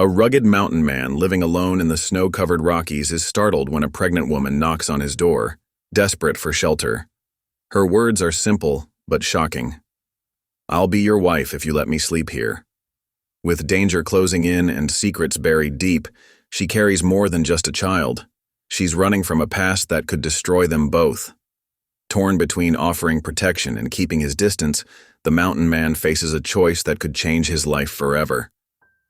A rugged mountain man living alone in the snow-covered Rockies is startled when a pregnant woman knocks on his door, desperate for shelter. Her words are simple but shocking. "I'll be your wife if you let me sleep here." With danger closing in and secrets buried deep, she carries more than just a child. She's running from a past that could destroy them both. Torn between offering protection and keeping his distance, the mountain man faces a choice that could change his life forever.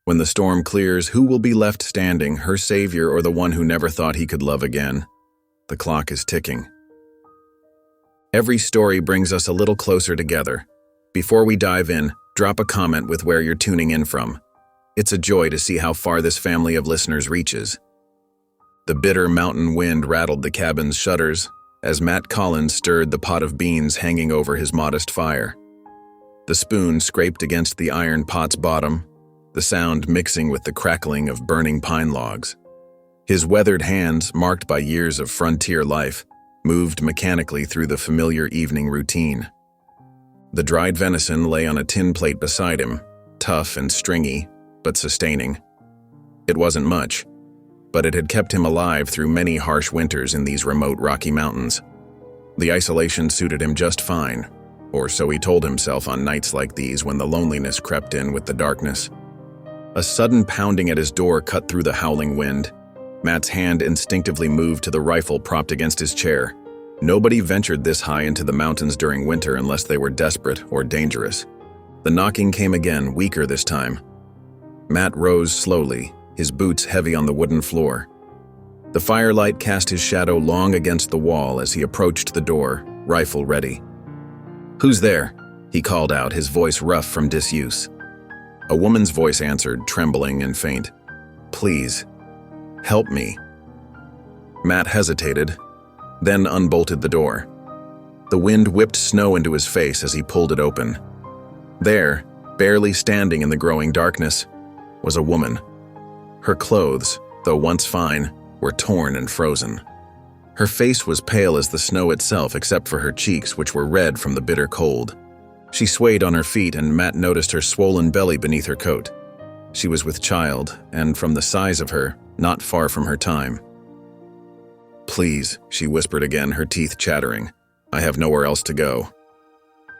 When the storm clears, who will be left standing, her savior or the one who never thought he could love again? The clock is ticking. Every story brings us a little closer together. Before we dive in, drop a comment with where you're tuning in from. It's a joy to see how far this family of listeners reaches. The bitter mountain wind rattled the cabin's shutters as Matt Collins stirred the pot of beans hanging over his modest fire. The spoon scraped against the iron pot's bottom, the sound mixing with the crackling of burning pine logs. His weathered hands, marked by years of frontier life, moved mechanically through the familiar evening routine. The dried venison lay on a tin plate beside him, tough and stringy, but sustaining. It wasn't much, but it had kept him alive through many harsh winters in these remote Rocky Mountains. The isolation suited him just fine, or so he told himself on nights like these when the loneliness crept in with the darkness. A sudden pounding at his door cut through the howling wind. Matt's hand instinctively moved to the rifle propped against his chair. Nobody ventured this high into the mountains during winter unless they were desperate or dangerous. The knocking came again, weaker this time. Matt rose slowly, his boots heavy on the wooden floor. The firelight cast his shadow long against the wall as he approached the door, rifle ready. "Who's there?" he called out, his voice rough from disuse. A woman's voice answered, trembling and faint. "Please, help me." Matt hesitated, then unbolted the door. The wind whipped snow into his face as he pulled it open. There, barely standing in the growing darkness, was a woman. Her clothes, though once fine, were torn and frozen. Her face was pale as the snow itself except for her cheeks, which were red from the bitter cold. She swayed on her feet and Matt noticed her swollen belly beneath her coat. She was with child, and from the size of her, not far from her time. "Please," she whispered again, her teeth chattering. "I have nowhere else to go."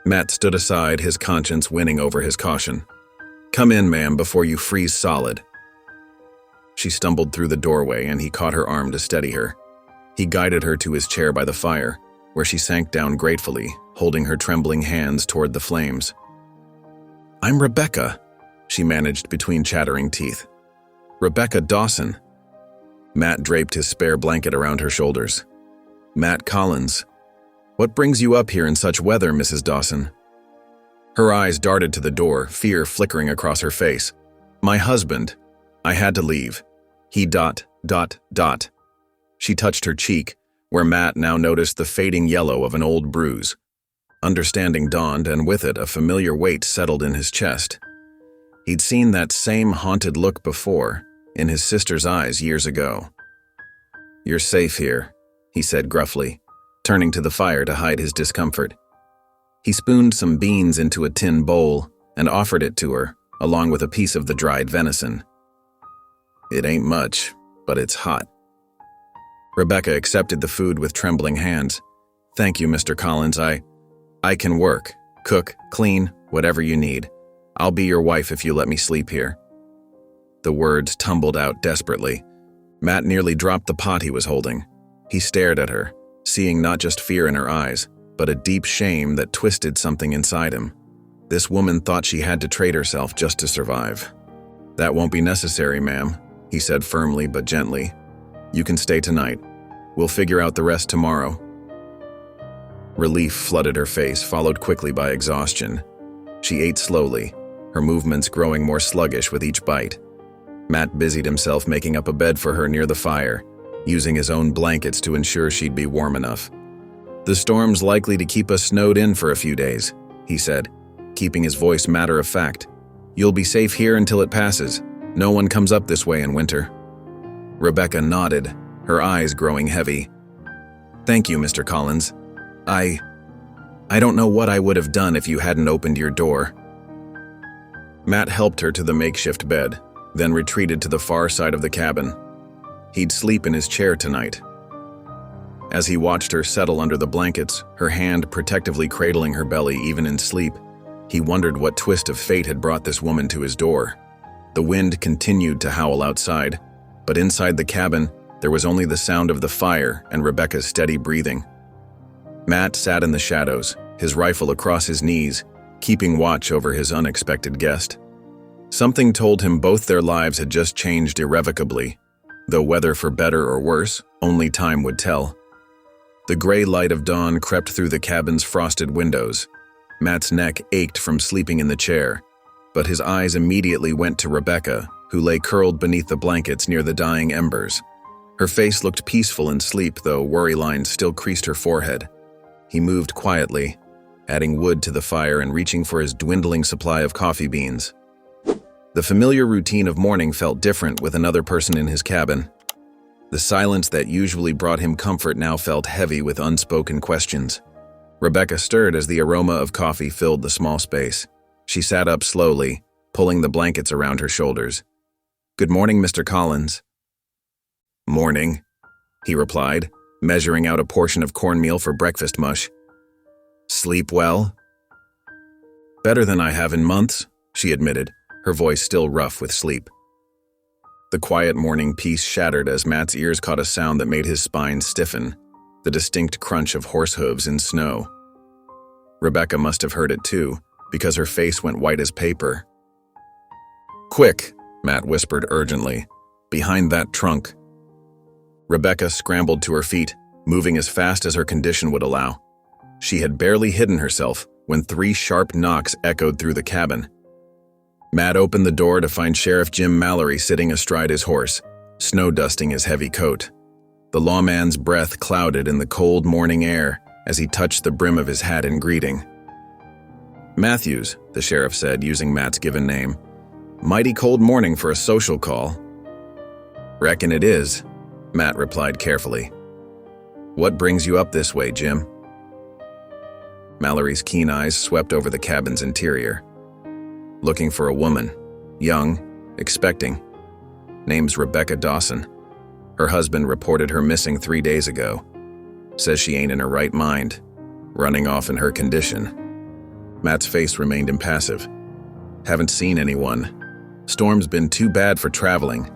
Matt stood aside, his conscience winning over his caution. "Come in, ma'am, before you freeze solid." She stumbled through the doorway and he caught her arm to steady her. He guided her to his chair by the fire, where she sank down gratefully, holding her trembling hands toward the flames. "I'm Rebecca," she managed between chattering teeth. "Rebecca Dawson." Matt draped his spare blanket around her shoulders. "Matt Collins. What brings you up here in such weather, Mrs. Dawson?" Her eyes darted to the door, fear flickering across her face. "My husband. I had to leave. He ... She touched her cheek, where Matt now noticed the fading yellow of an old bruise. Understanding dawned, and with it a familiar weight settled in his chest. He'd seen that same haunted look before, in his sister's eyes years ago. "You're safe here," he said gruffly, turning to the fire to hide his discomfort. He spooned some beans into a tin bowl and offered it to her, along with a piece of the dried venison. "It ain't much, but it's hot." Rebecca accepted the food with trembling hands. "Thank you, Mr. Collins. I can work, cook, clean, whatever you need. I'll be your wife if you let me sleep here." The words tumbled out desperately. Matt nearly dropped the pot he was holding. He stared at her, seeing not just fear in her eyes, but a deep shame that twisted something inside him. This woman thought she had to trade herself just to survive. "That won't be necessary, ma'am," he said firmly but gently. "You can stay tonight. We'll figure out the rest tomorrow." Relief flooded her face, followed quickly by exhaustion. She ate slowly, her movements growing more sluggish with each bite. Matt busied himself making up a bed for her near the fire, using his own blankets to ensure she'd be warm enough. "The storm's likely to keep us snowed in for a few days," he said, keeping his voice matter of fact. "You'll be safe here until it passes. No one comes up this way in winter." Rebecca nodded, her eyes growing heavy. "Thank you, Mr. Collins. I don't know what I would have done if you hadn't opened your door." Matt helped her to the makeshift bed, then retreated to the far side of the cabin. He'd sleep in his chair tonight. As he watched her settle under the blankets, her hand protectively cradling her belly even in sleep, he wondered what twist of fate had brought this woman to his door. The wind continued to howl outside, but inside the cabin, there was only the sound of the fire and Rebecca's steady breathing. Matt sat in the shadows, his rifle across his knees, keeping watch over his unexpected guest. Something told him both their lives had just changed irrevocably, though whether for better or worse, only time would tell. The gray light of dawn crept through the cabin's frosted windows. Matt's neck ached from sleeping in the chair, but his eyes immediately went to Rebecca, who lay curled beneath the blankets near the dying embers. Her face looked peaceful in sleep, though worry lines still creased her forehead. He moved quietly, adding wood to the fire and reaching for his dwindling supply of coffee beans. The familiar routine of morning felt different with another person in his cabin. The silence that usually brought him comfort now felt heavy with unspoken questions. Rebecca stirred as the aroma of coffee filled the small space. She sat up slowly, pulling the blankets around her shoulders. "Good morning, Mr. Collins." "Morning," he replied, measuring out a portion of cornmeal for breakfast mush. "Sleep well?" "Better than I have in months," she admitted, her voice still rough with sleep. The quiet morning peace shattered as Matt's ears caught a sound that made his spine stiffen, the distinct crunch of horse hooves in snow. Rebecca must have heard it too, because her face went white as paper. "Quick," Matt whispered urgently, "behind that trunk." Rebecca scrambled to her feet, moving as fast as her condition would allow. She had barely hidden herself when 3 sharp knocks echoed through the cabin. Matt opened the door to find Sheriff Jim Mallory sitting astride his horse, snow dusting his heavy coat. The lawman's breath clouded in the cold morning air as he touched the brim of his hat in greeting. "Matthews," the sheriff said, using Matt's given name. "Mighty cold morning for a social call." "Reckon it is," Matt replied carefully. "What brings you up this way, Jim?" Mallory's keen eyes swept over the cabin's interior. "Looking for a woman. Young, expecting. Name's Rebecca Dawson. Her husband reported her missing 3 days ago. Says she ain't in her right mind. Running off in her condition." Matt's face remained impassive. "Haven't seen anyone. Storm's been too bad for traveling."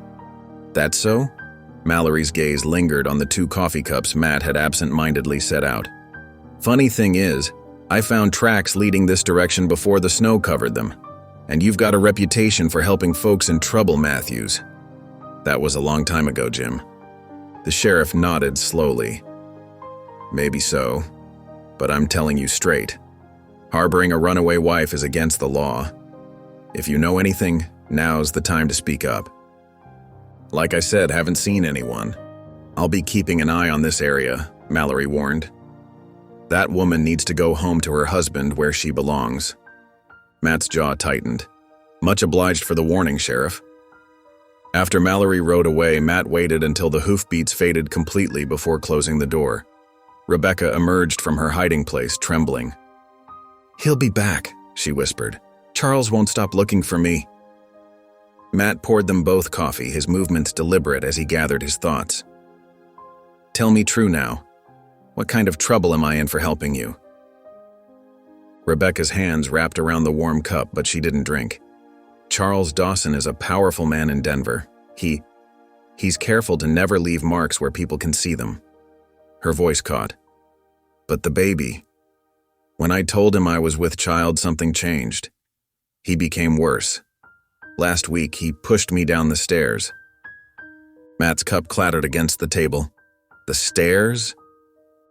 "That so?" Mallory's gaze lingered on the 2 coffee cups Matt had absent-mindedly set out. "Funny thing is, I found tracks leading this direction before the snow covered them. And you've got a reputation for helping folks in trouble, Matthews." "That was a long time ago, Jim." The sheriff nodded slowly. "Maybe so, but I'm telling you straight. Harboring a runaway wife is against the law. If you know anything, now's the time to speak up." "Like I said, haven't seen anyone. I'll be keeping an eye on this area," Mallory warned. "That woman needs to go home to her husband where she belongs." Matt's jaw tightened. "Much obliged for the warning, Sheriff." After Mallory rode away, Matt waited until the hoofbeats faded completely before closing the door. Rebecca emerged from her hiding place, trembling. "He'll be back," she whispered. "Charles won't stop looking for me." Matt poured them both coffee, his movements deliberate as he gathered his thoughts. "Tell me true now. What kind of trouble am I in for helping you?" Rebecca's hands wrapped around the warm cup, but she didn't drink. "Charles Dawson is a powerful man in Denver. He's careful to never leave marks where people can see them." Her voice caught. "But the baby. When I told him I was with child, something changed. He became worse. Last week, he pushed me down the stairs." Matt's cup clattered against the table. "The stairs?"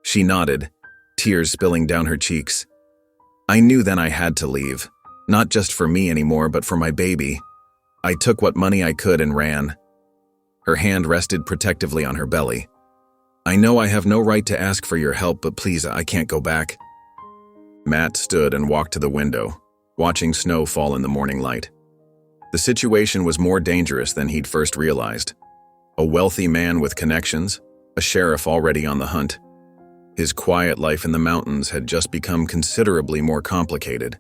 She nodded, tears spilling down her cheeks. "I knew then I had to leave. Not just for me anymore, but for my baby. I took what money I could and ran." Her hand rested protectively on her belly. "I know I have no right to ask for your help, but please, I can't go back." Matt stood and walked to the window, watching snow fall in the morning light. The situation was more dangerous than he'd first realized. A wealthy man with connections, a sheriff already on the hunt. His quiet life in the mountains had just become considerably more complicated.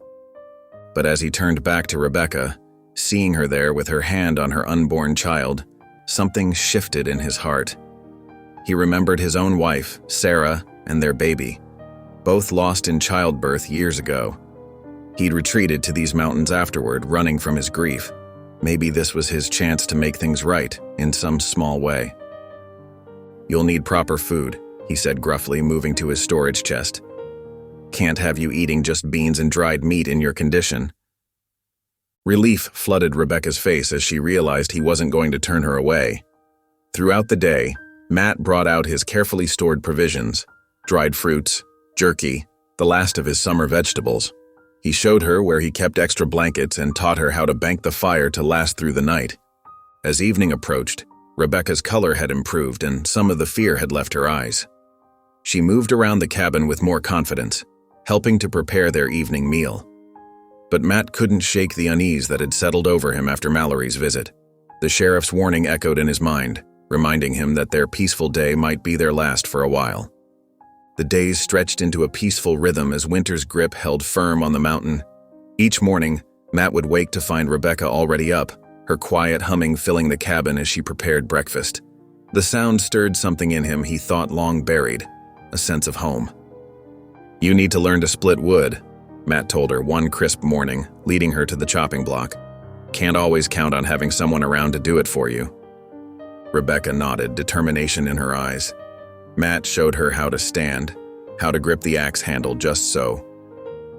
But as he turned back to Rebecca, Seeing her there with her hand on her unborn child, something shifted in his heart. He remembered his own wife, Sarah, and their baby, both lost in childbirth years ago. He'd retreated to these mountains afterward, running from his grief. Maybe this was his chance to make things right, in some small way. "You'll need proper food," he said gruffly, moving to his storage chest. "Can't have you eating just beans and dried meat in your condition." Relief flooded Rebecca's face as she realized he wasn't going to turn her away. Throughout the day, Matt brought out his carefully stored provisions, dried fruits, jerky, the last of his summer vegetables. He showed her where he kept extra blankets and taught her how to bank the fire to last through the night. As evening approached, Rebecca's color had improved and some of the fear had left her eyes. She moved around the cabin with more confidence, helping to prepare their evening meal. But Matt couldn't shake the unease that had settled over him after Mallory's visit. The sheriff's warning echoed in his mind, reminding him that their peaceful day might be their last for a while. The days stretched into a peaceful rhythm as winter's grip held firm on the mountain. Each morning, Matt would wake to find Rebecca already up, her quiet humming filling the cabin as she prepared breakfast. The sound stirred something in him he thought long buried, a sense of home. "You need to learn to split wood," Matt told her one crisp morning, leading her to the chopping block. "Can't always count on having someone around to do it for you." Rebecca nodded, determination in her eyes. Matt showed her how to stand, how to grip the axe handle just so.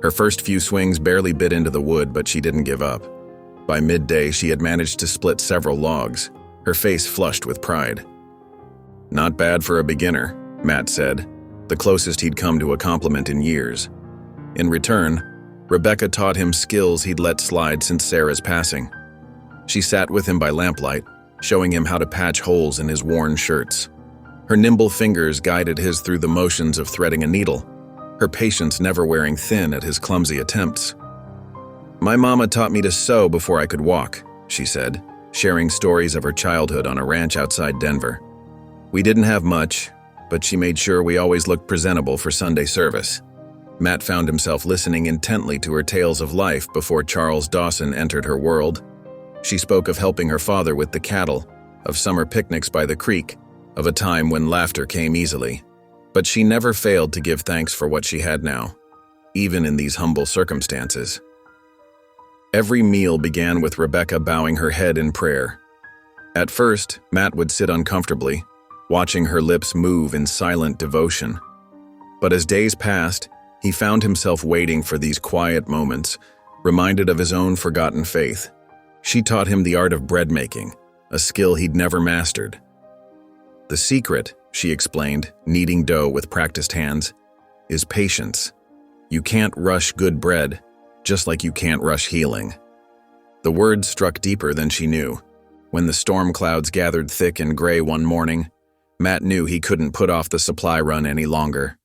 Her first few swings barely bit into the wood, but she didn't give up. By midday, she had managed to split several logs, her face flushed with pride. "Not bad for a beginner," Matt said, the closest he'd come to a compliment in years. In return, Rebecca taught him skills he'd let slide since Sarah's passing. She sat with him by lamplight, showing him how to patch holes in his worn shirts. Her nimble fingers guided his through the motions of threading a needle, her patience never wearing thin at his clumsy attempts. "My mama taught me to sew before I could walk," she said, sharing stories of her childhood on a ranch outside Denver. "We didn't have much, but she made sure we always looked presentable for Sunday service." Matt found himself listening intently to her tales of life before Charles Dawson entered her world. She spoke of helping her father with the cattle, of summer picnics by the creek, of a time when laughter came easily. But she never failed to give thanks for what she had now, even in these humble circumstances. Every meal began with Rebecca bowing her head in prayer. At first, Matt would sit uncomfortably, watching her lips move in silent devotion. But as days passed, he found himself waiting for these quiet moments, reminded of his own forgotten faith. She taught him the art of bread making, a skill he'd never mastered. "The secret," she explained, kneading dough with practiced hands, "is patience. You can't rush good bread, just like you can't rush healing." The words struck deeper than she knew. When the storm clouds gathered thick and gray one morning, Matt knew he couldn't put off the supply run any longer.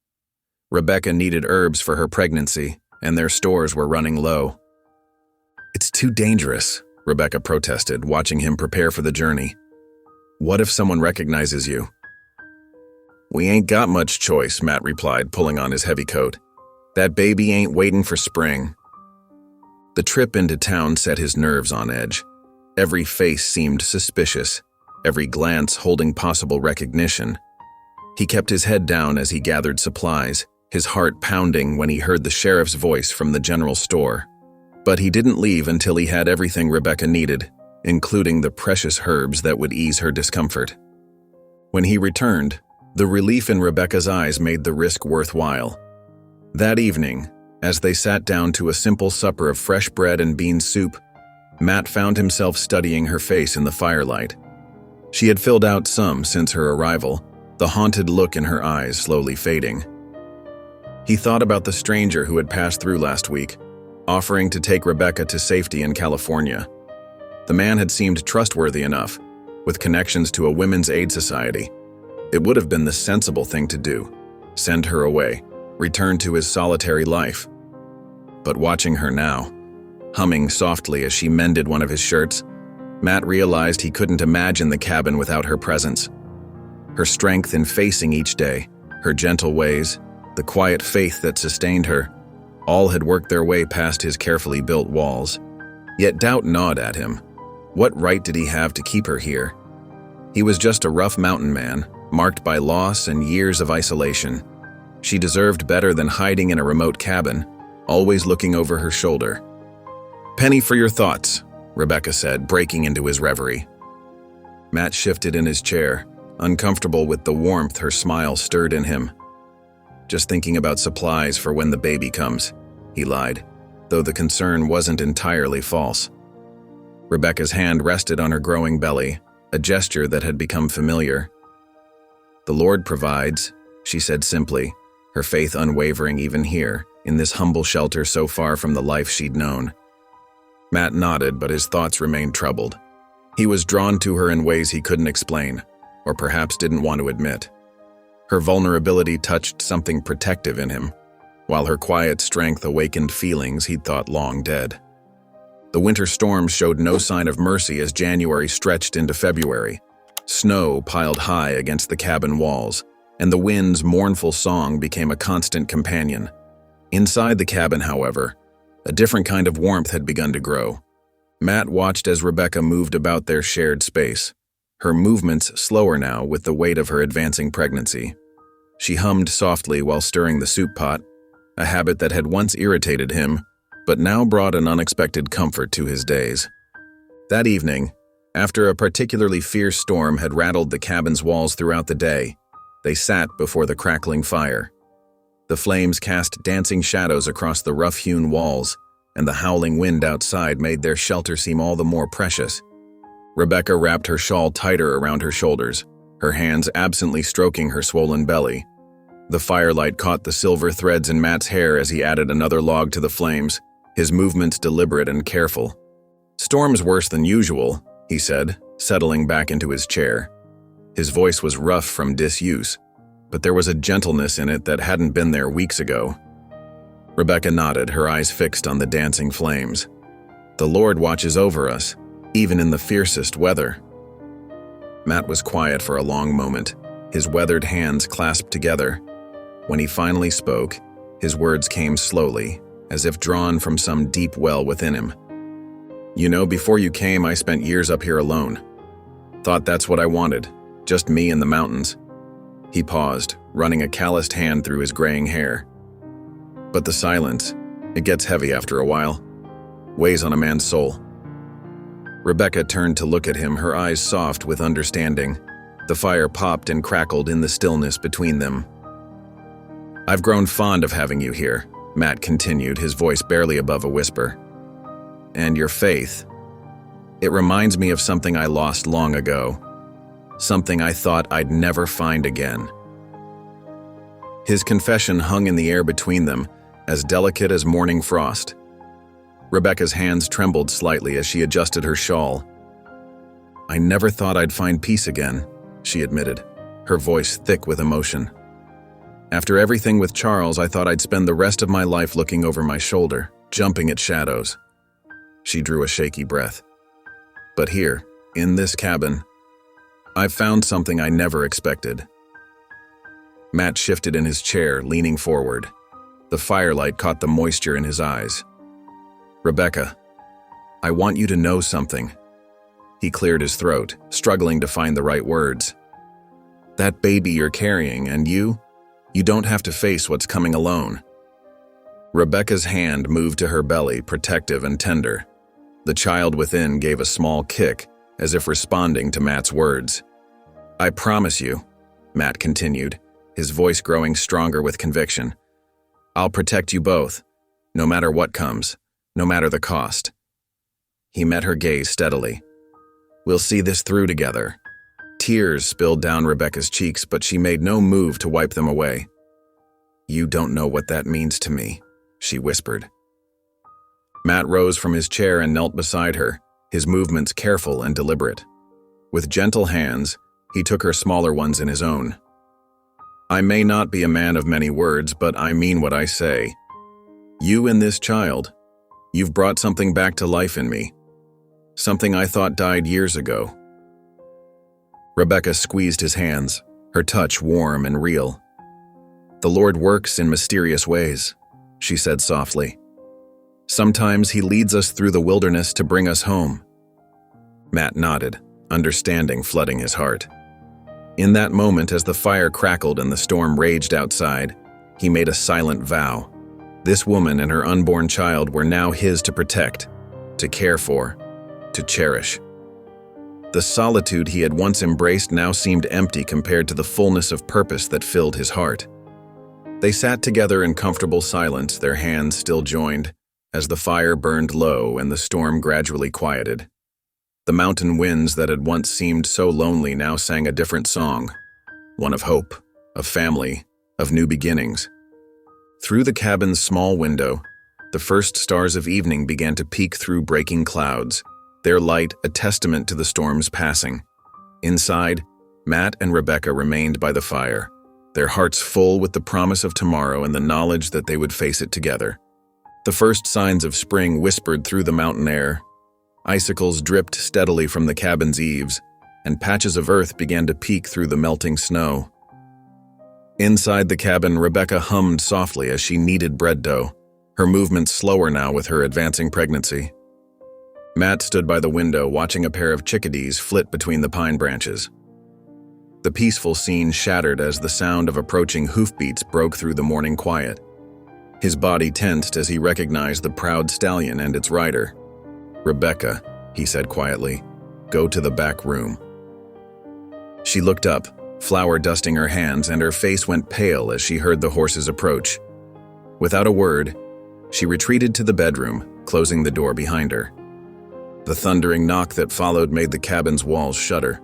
Rebecca needed herbs for her pregnancy, and their stores were running low. "It's too dangerous," Rebecca protested, watching him prepare for the journey. "What if someone recognizes you?" "We ain't got much choice," Matt replied, pulling on his heavy coat. "That baby ain't waiting for spring." The trip into town set his nerves on edge. Every face seemed suspicious, every glance holding possible recognition. He kept his head down as he gathered supplies, his heart pounding when he heard the sheriff's voice from the general store. But he didn't leave until he had everything Rebecca needed, including the precious herbs that would ease her discomfort. When he returned, the relief in Rebecca's eyes made the risk worthwhile. That evening, as they sat down to a simple supper of fresh bread and bean soup, Matt found himself studying her face in the firelight. She had filled out some since her arrival, the haunted look in her eyes slowly fading. He thought about the stranger who had passed through last week, offering to take Rebecca to safety in California. The man had seemed trustworthy enough, with connections to a women's aid society. It would have been the sensible thing to do, send her away, return to his solitary life. But watching her now, humming softly as she mended one of his shirts, Matt realized he couldn't imagine the cabin without her presence. Her strength in facing each day, her gentle ways, the quiet faith that sustained her, all had worked their way past his carefully built walls. Yet doubt gnawed at him. What right did he have to keep her here? He was just a rough mountain man, marked by loss and years of isolation. She deserved better than hiding in a remote cabin, always looking over her shoulder. "Penny for your thoughts," Rebecca said, breaking into his reverie. Matt shifted in his chair, uncomfortable with the warmth her smile stirred in him. "Just thinking about supplies for when the baby comes," he lied, though the concern wasn't entirely false. Rebecca's hand rested on her growing belly, a gesture that had become familiar. "The Lord provides," she said simply, her faith unwavering even here, in this humble shelter so far from the life she'd known. Matt nodded, but his thoughts remained troubled. He was drawn to her in ways he couldn't explain, or perhaps didn't want to admit. Her vulnerability touched something protective in him, while her quiet strength awakened feelings he'd thought long dead. The winter storm showed no sign of mercy as January stretched into February. Snow piled high against the cabin walls, and the wind's mournful song became a constant companion. Inside the cabin, however, a different kind of warmth had begun to grow. Matt watched as Rebecca moved about their shared space, her movements slower now with the weight of her advancing pregnancy. She hummed softly while stirring the soup pot, a habit that had once irritated him, but now brought an unexpected comfort to his days. That evening, after a particularly fierce storm had rattled the cabin's walls throughout the day, they sat before the crackling fire. The flames cast dancing shadows across the rough-hewn walls, and the howling wind outside made their shelter seem all the more precious. Rebecca wrapped her shawl tighter around her shoulders, her hands absently stroking her swollen belly. The firelight caught the silver threads in Matt's hair as he added another log to the flames, his movements deliberate and careful. "Storm's worse than usual," he said, settling back into his chair. His voice was rough from disuse, but there was a gentleness in it that hadn't been there weeks ago. Rebecca nodded, her eyes fixed on the dancing flames. "The Lord watches over us, even in the fiercest weather." Matt was quiet for a long moment, his weathered hands clasped together. When he finally spoke, his words came slowly, as if drawn from some deep well within him. "You know, before you came, I spent years up here alone. Thought that's what I wanted, just me and the mountains." He paused, running a calloused hand through his graying hair. "But the silence, it gets heavy after a while. Weighs on a man's soul." Rebecca turned to look at him, her eyes soft with understanding. The fire popped and crackled in the stillness between them. "I've grown fond of having you here," Matt continued, his voice barely above a whisper. "And your faith. It reminds me of something I lost long ago. Something I thought I'd never find again." His confession hung in the air between them, as delicate as morning frost. Rebecca's hands trembled slightly as she adjusted her shawl. "I never thought I'd find peace again," she admitted, her voice thick with emotion. "After everything with Charles, I thought I'd spend the rest of my life looking over my shoulder, jumping at shadows." She drew a shaky breath. "But here, in this cabin, I've found something I never expected." Matt shifted in his chair, leaning forward. The firelight caught the moisture in his eyes. "Rebecca, I want you to know something." He cleared his throat, struggling to find the right words. "That baby you're carrying, and you don't have to face what's coming alone." Rebecca's hand moved to her belly, protective and tender. The child within gave a small kick, as if responding to Matt's words. "I promise you," Matt continued, his voice growing stronger with conviction, "I'll protect you both, no matter what comes, no matter the cost." He met her gaze steadily. "We'll see this through together." Tears spilled down Rebecca's cheeks, but she made no move to wipe them away. "You don't know what that means to me," she whispered. Matt rose from his chair and knelt beside her, his movements careful and deliberate. With gentle hands, he took her smaller ones in his own. "I may not be a man of many words, but I mean what I say. You and this child, you've brought something back to life in me. Something I thought died years ago." Rebecca squeezed his hands, her touch warm and real. "The Lord works in mysterious ways," she said softly. Sometimes he leads us through the wilderness to bring us home. Matt nodded, understanding flooding his heart. In that moment, as the fire crackled and the storm raged outside, he made a silent vow. This woman and her unborn child were now his to protect, to care for, to cherish. The solitude he had once embraced now seemed empty compared to the fullness of purpose that filled his heart. They sat together in comfortable silence, their hands still joined, as the fire burned low and the storm gradually quieted. The mountain winds that had once seemed so lonely now sang a different song, one of hope, of family, of new beginnings. Through the cabin's small window, the first stars of evening began to peek through breaking clouds, their light a testament to the storm's passing. Inside, Matt and Rebecca remained by the fire, their hearts full with the promise of tomorrow and the knowledge that they would face it together. The first signs of spring whispered through the mountain air. Icicles dripped steadily from the cabin's eaves, and patches of earth began to peek through the melting snow. Inside the cabin, Rebecca hummed softly as she kneaded bread dough, her movements slower now with her advancing pregnancy. Matt stood by the window watching a pair of chickadees flit between the pine branches. The peaceful scene shattered as the sound of approaching hoofbeats broke through the morning quiet. His body tensed as he recognized the proud stallion and its rider. "Rebecca," he said quietly, "go to the back room." She looked up, flour dusting her hands, and her face went pale as she heard the horses approach. Without a word, she retreated to the bedroom, closing the door behind her. The thundering knock that followed made the cabin's walls shudder.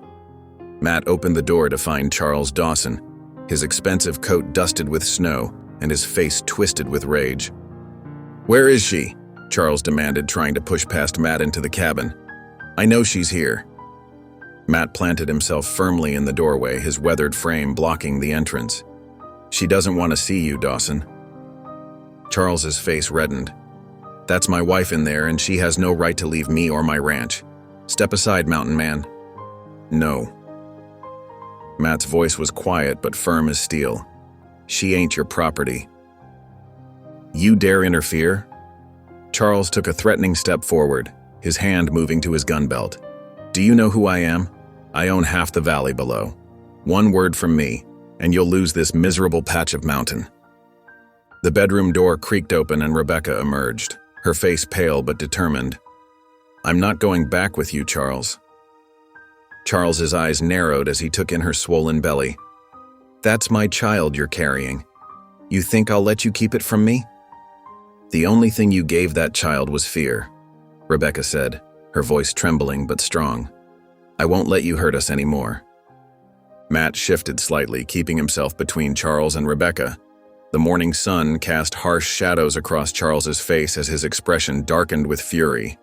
Matt opened the door to find Charles Dawson, his expensive coat dusted with snow and his face twisted with rage. "Where is she?" Charles demanded, trying to push past Matt into the cabin. "I know she's here." Matt planted himself firmly in the doorway, his weathered frame blocking the entrance. "She doesn't want to see you, Dawson." Charles's face reddened. "That's my wife in there, and she has no right to leave me or my ranch. Step aside, mountain man." "No." Matt's voice was quiet but firm as steel. "She ain't your property." "You dare interfere?" Charles took a threatening step forward, his hand moving to his gun belt. "Do you know who I am? I own half the valley below. One word from me, and you'll lose this miserable patch of mountain." The bedroom door creaked open and Rebecca emerged, her face pale but determined. "I'm not going back with you, Charles." Charles's eyes narrowed as he took in her swollen belly. "That's my child you're carrying. You think I'll let you keep it from me?" "The only thing you gave that child was fear," Rebecca said, her voice trembling but strong. "I won't let you hurt us anymore." Matt shifted slightly, keeping himself between Charles and Rebecca. The morning sun cast harsh shadows across Charles's face as his expression darkened with fury.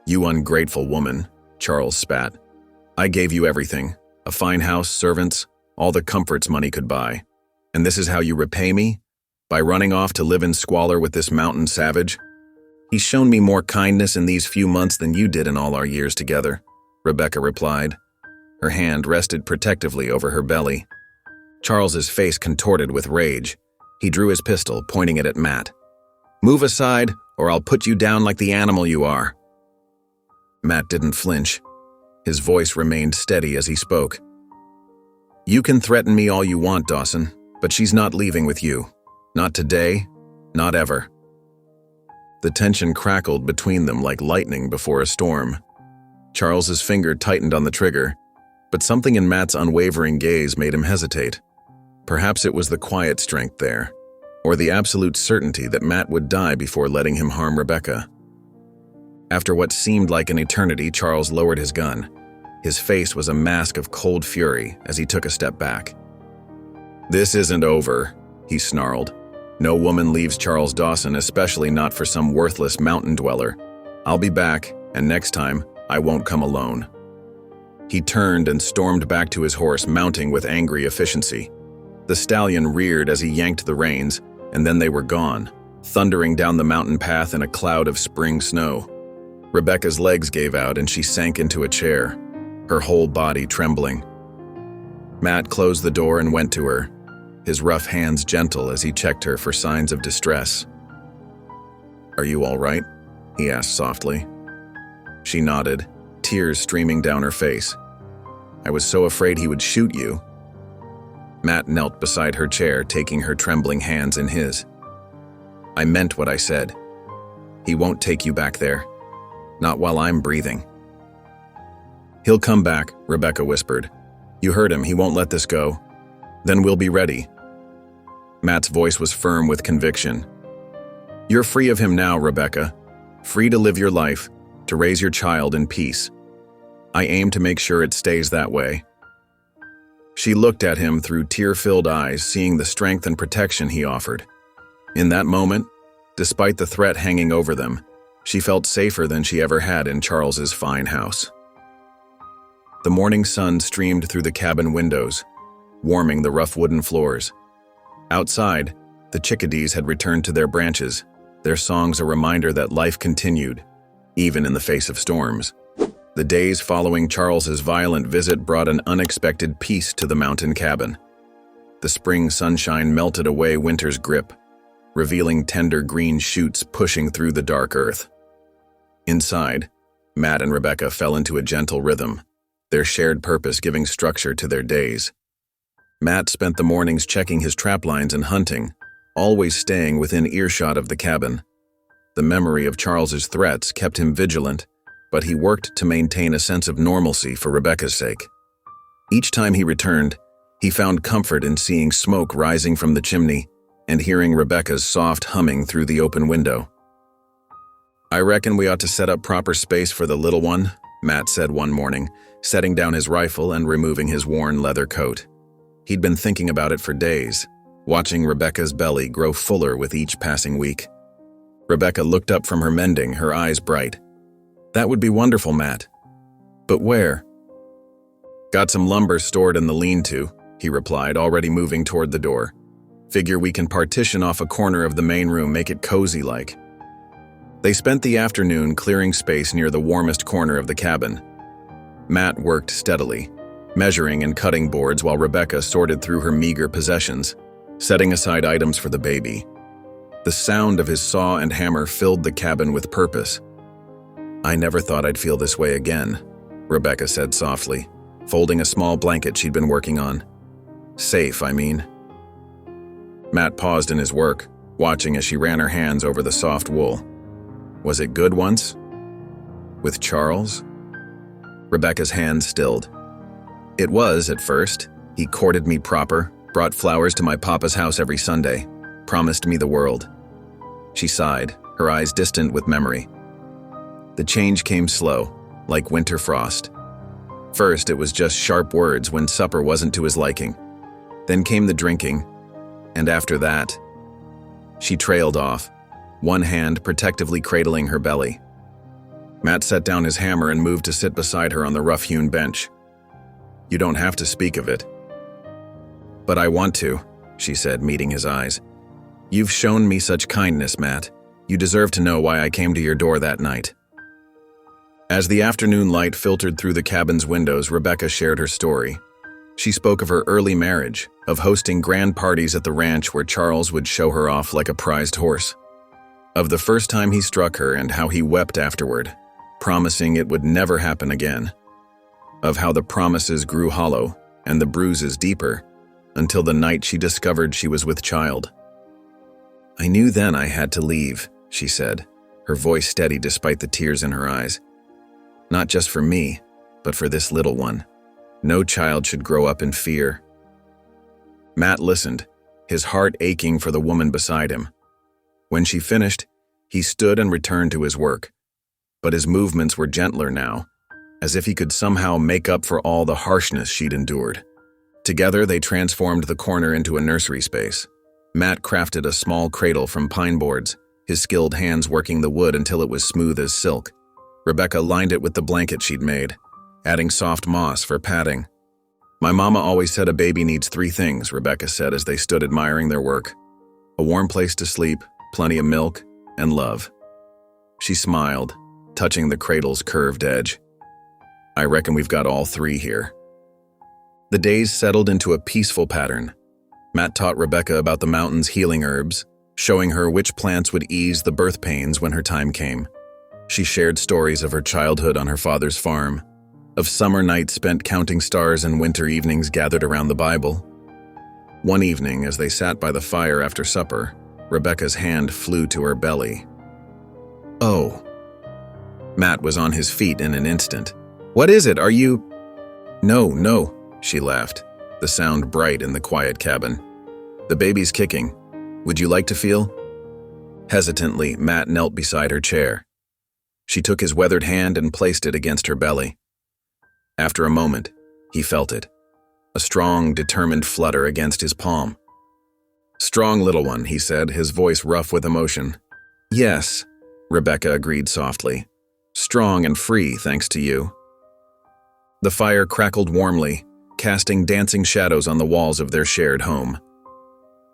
"You ungrateful woman," Charles spat. "I gave you everything, a fine house, servants, all the comforts money could buy. And this is how you repay me? By running off to live in squalor with this mountain savage? He's shown me more kindness in these few months than you did in all our years together," Rebecca replied. Her hand rested protectively over her belly. Charles's face contorted with rage. He drew his pistol, pointing it at Matt. "Move aside, or I'll put you down like the animal you are." Matt didn't flinch. His voice remained steady as he spoke. "You can threaten me all you want, Dawson, but she's not leaving with you. Not today, not ever." The tension crackled between them like lightning before a storm. Charles's finger tightened on the trigger, but something in Matt's unwavering gaze made him hesitate. Perhaps it was the quiet strength there, or the absolute certainty that Matt would die before letting him harm Rebecca. After what seemed like an eternity, Charles lowered his gun. His face was a mask of cold fury as he took a step back. "This isn't over," he snarled. "No woman leaves Charles Dawson, especially not for some worthless mountain dweller. I'll be back, and next time, I won't come alone." He turned and stormed back to his horse, mounting with angry efficiency. The stallion reared as he yanked the reins, and then they were gone, thundering down the mountain path in a cloud of spring snow. Rebecca's legs gave out and she sank into a chair, her whole body trembling. Matt closed the door and went to her, his rough hands gentle as he checked her for signs of distress. "Are you all right?" he asked softly. She nodded, tears streaming down her face. "I was so afraid he would shoot you." Matt knelt beside her chair, taking her trembling hands in his. "I meant what I said. He won't take you back there. Not while I'm breathing." "He'll come back," Rebecca whispered. "You heard him, he won't let this go. Then we'll be ready." Matt's voice was firm with conviction. "You're free of him now, Rebecca. Free to live your life, to raise your child in peace. I aim to make sure it stays that way." She looked at him through tear-filled eyes, seeing the strength and protection he offered. In that moment, despite the threat hanging over them, she felt safer than she ever had in Charles's fine house. The morning sun streamed through the cabin windows, warming the rough wooden floors. Outside, the chickadees had returned to their branches, their songs a reminder that life continued, even in the face of storms. The days following Charles's violent visit brought an unexpected peace to the mountain cabin. The spring sunshine melted away winter's grip, revealing tender green shoots pushing through the dark earth. Inside, Matt and Rebecca fell into a gentle rhythm, their shared purpose giving structure to their days. Matt spent the mornings checking his trap lines and hunting, always staying within earshot of the cabin. The memory of Charles's threats kept him vigilant, but he worked to maintain a sense of normalcy for Rebecca's sake. Each time he returned, he found comfort in seeing smoke rising from the chimney and hearing Rebecca's soft humming through the open window. "I reckon we ought to set up proper space for the little one," Matt said one morning, setting down his rifle and removing his worn leather coat. He'd been thinking about it for days, watching Rebecca's belly grow fuller with each passing week. Rebecca looked up from her mending, her eyes bright. "That would be wonderful, Matt. But where?" "Got some lumber stored in the lean-to," he replied, already moving toward the door. "Figure we can partition off a corner of the main room, make it cozy-like." They spent the afternoon clearing space near the warmest corner of the cabin. Matt worked steadily, measuring and cutting boards while Rebecca sorted through her meager possessions, setting aside items for the baby. The sound of his saw and hammer filled the cabin with purpose. "I never thought I'd feel this way again," Rebecca said softly, folding a small blanket she'd been working on. "Safe, I mean." Matt paused in his work, watching as she ran her hands over the soft wool. "Was it good once? With Charles?" Rebecca's hands stilled. "It was, at first. He courted me proper, brought flowers to my papa's house every Sunday, promised me the world." She sighed, her eyes distant with memory. "The change came slow, like winter frost. First, it was just sharp words when supper wasn't to his liking. Then came the drinking, and after that..." She trailed off, one hand protectively cradling her belly. Matt set down his hammer and moved to sit beside her on the rough-hewn bench. "You don't have to speak of it." "But I want to," she said, meeting his eyes. "You've shown me such kindness, Matt. You deserve to know why I came to your door that night." As the afternoon light filtered through the cabin's windows, Rebecca shared her story. She spoke of her early marriage, of hosting grand parties at the ranch where Charles would show her off like a prized horse, of the first time he struck her and how he wept afterward, promising it would never happen again, of how the promises grew hollow and the bruises deeper, until the night she discovered she was with child. "I knew then I had to leave," she said, her voice steady despite the tears in her eyes. "Not just for me, but for this little one. No child should grow up in fear." Matt listened, his heart aching for the woman beside him. When she finished, he stood and returned to his work, but his movements were gentler now, as if he could somehow make up for all the harshness she'd endured. Together, they transformed the corner into a nursery space. Matt crafted a small cradle from pine boards, his skilled hands working the wood until it was smooth as silk. Rebecca lined it with the blanket she'd made, adding soft moss for padding. "My mama always said a baby needs 3 things," Rebecca said as they stood admiring their work. "A warm place to sleep, plenty of milk, and love." She smiled, touching the cradle's curved edge. "I reckon we've got all 3 here." The days settled into a peaceful pattern. Matt taught Rebecca about the mountain's healing herbs, showing her which plants would ease the birth pains when her time came. She shared stories of her childhood on her father's farm, of summer nights spent counting stars and winter evenings gathered around the Bible. One evening, as they sat by the fire after supper, Rebecca's hand flew to her belly. "Oh." Matt was on his feet in an instant. "What is it? Are you—" No, she laughed, the sound bright in the quiet cabin. "The baby's kicking. Would you like to feel?" Hesitantly, Matt knelt beside her chair. She took his weathered hand and placed it against her belly. After a moment, he felt it, a strong, determined flutter against his palm. "Strong little one," he said, his voice rough with emotion. "Yes," Rebecca agreed softly. "Strong and free, thanks to you." The fire crackled warmly, casting dancing shadows on the walls of their shared home.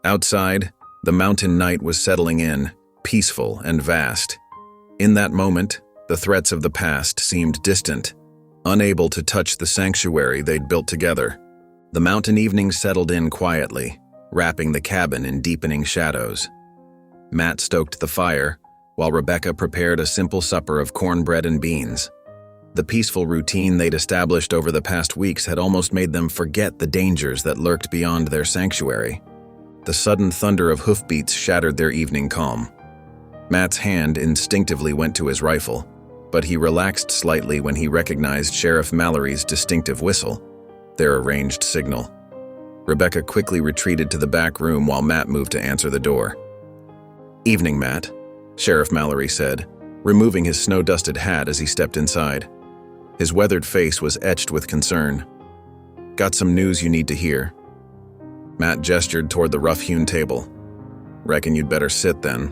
Outside, the mountain night was settling in, peaceful and vast. In that moment, the threats of the past seemed distant, unable to touch the sanctuary they'd built together. The mountain evening settled in quietly, wrapping the cabin in deepening shadows. Matt stoked the fire, while Rebecca prepared a simple supper of cornbread and beans. The peaceful routine they'd established over the past weeks had almost made them forget the dangers that lurked beyond their sanctuary. The sudden thunder of hoofbeats shattered their evening calm. Matt's hand instinctively went to his rifle, but he relaxed slightly when he recognized Sheriff Mallory's distinctive whistle, their arranged signal. Rebecca quickly retreated to the back room while Matt moved to answer the door. "Evening, Matt," Sheriff Mallory said, removing his snow-dusted hat as he stepped inside. His weathered face was etched with concern. "Got some news you need to hear." Matt gestured toward the rough-hewn table. "Reckon you'd better sit then."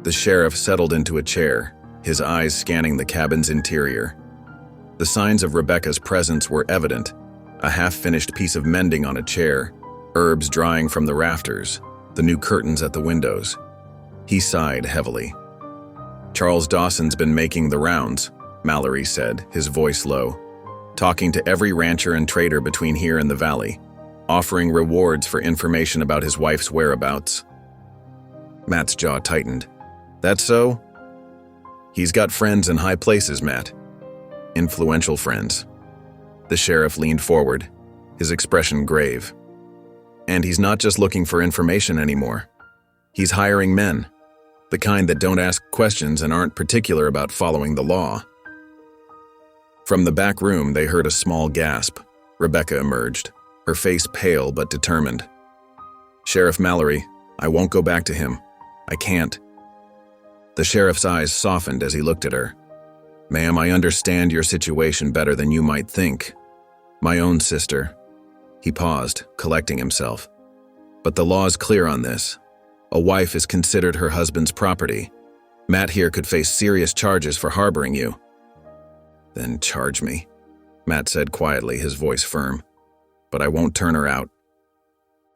The sheriff settled into a chair, his eyes scanning the cabin's interior. The signs of Rebecca's presence were evident: a half-finished piece of mending on a chair, herbs drying from the rafters, the new curtains at the windows. He sighed heavily. "Charles Dawson's been making the rounds," Mallory said, his voice low, "talking to every rancher and trader between here and the valley, offering rewards for information about his wife's whereabouts." Matt's jaw tightened. "That's so?" "He's got friends in high places, Matt. Influential friends." The sheriff leaned forward, his expression grave. "And he's not just looking for information anymore. He's hiring men, the kind that don't ask questions and aren't particular about following the law." From the back room, they heard a small gasp. Rebecca emerged, her face pale but determined. "Sheriff Mallory, I won't go back to him. I can't." The sheriff's eyes softened as he looked at her. "Ma'am, I understand your situation better than you might think. My own sister." He paused, collecting himself. "But the law's clear on this. A wife is considered her husband's property. Matt here could face serious charges for harboring you." "Then charge me," Matt said quietly, his voice firm. "But I won't turn her out."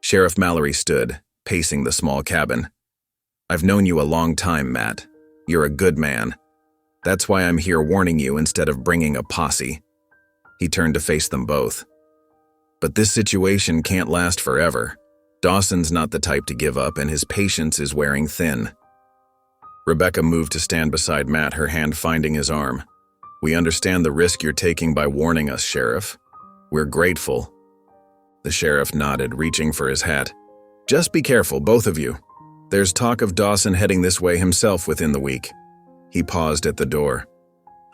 Sheriff Mallory stood, pacing the small cabin. "I've known you a long time, Matt. You're a good man. That's why I'm here warning you instead of bringing a posse." He turned to face them both. "But this situation can't last forever. Dawson's not the type to give up, and his patience is wearing thin." Rebecca moved to stand beside Matt, her hand finding his arm. "We understand the risk you're taking by warning us, Sheriff. We're grateful." The sheriff nodded, reaching for his hat. "Just be careful, both of you. There's talk of Dawson heading this way himself within the week." He paused at the door.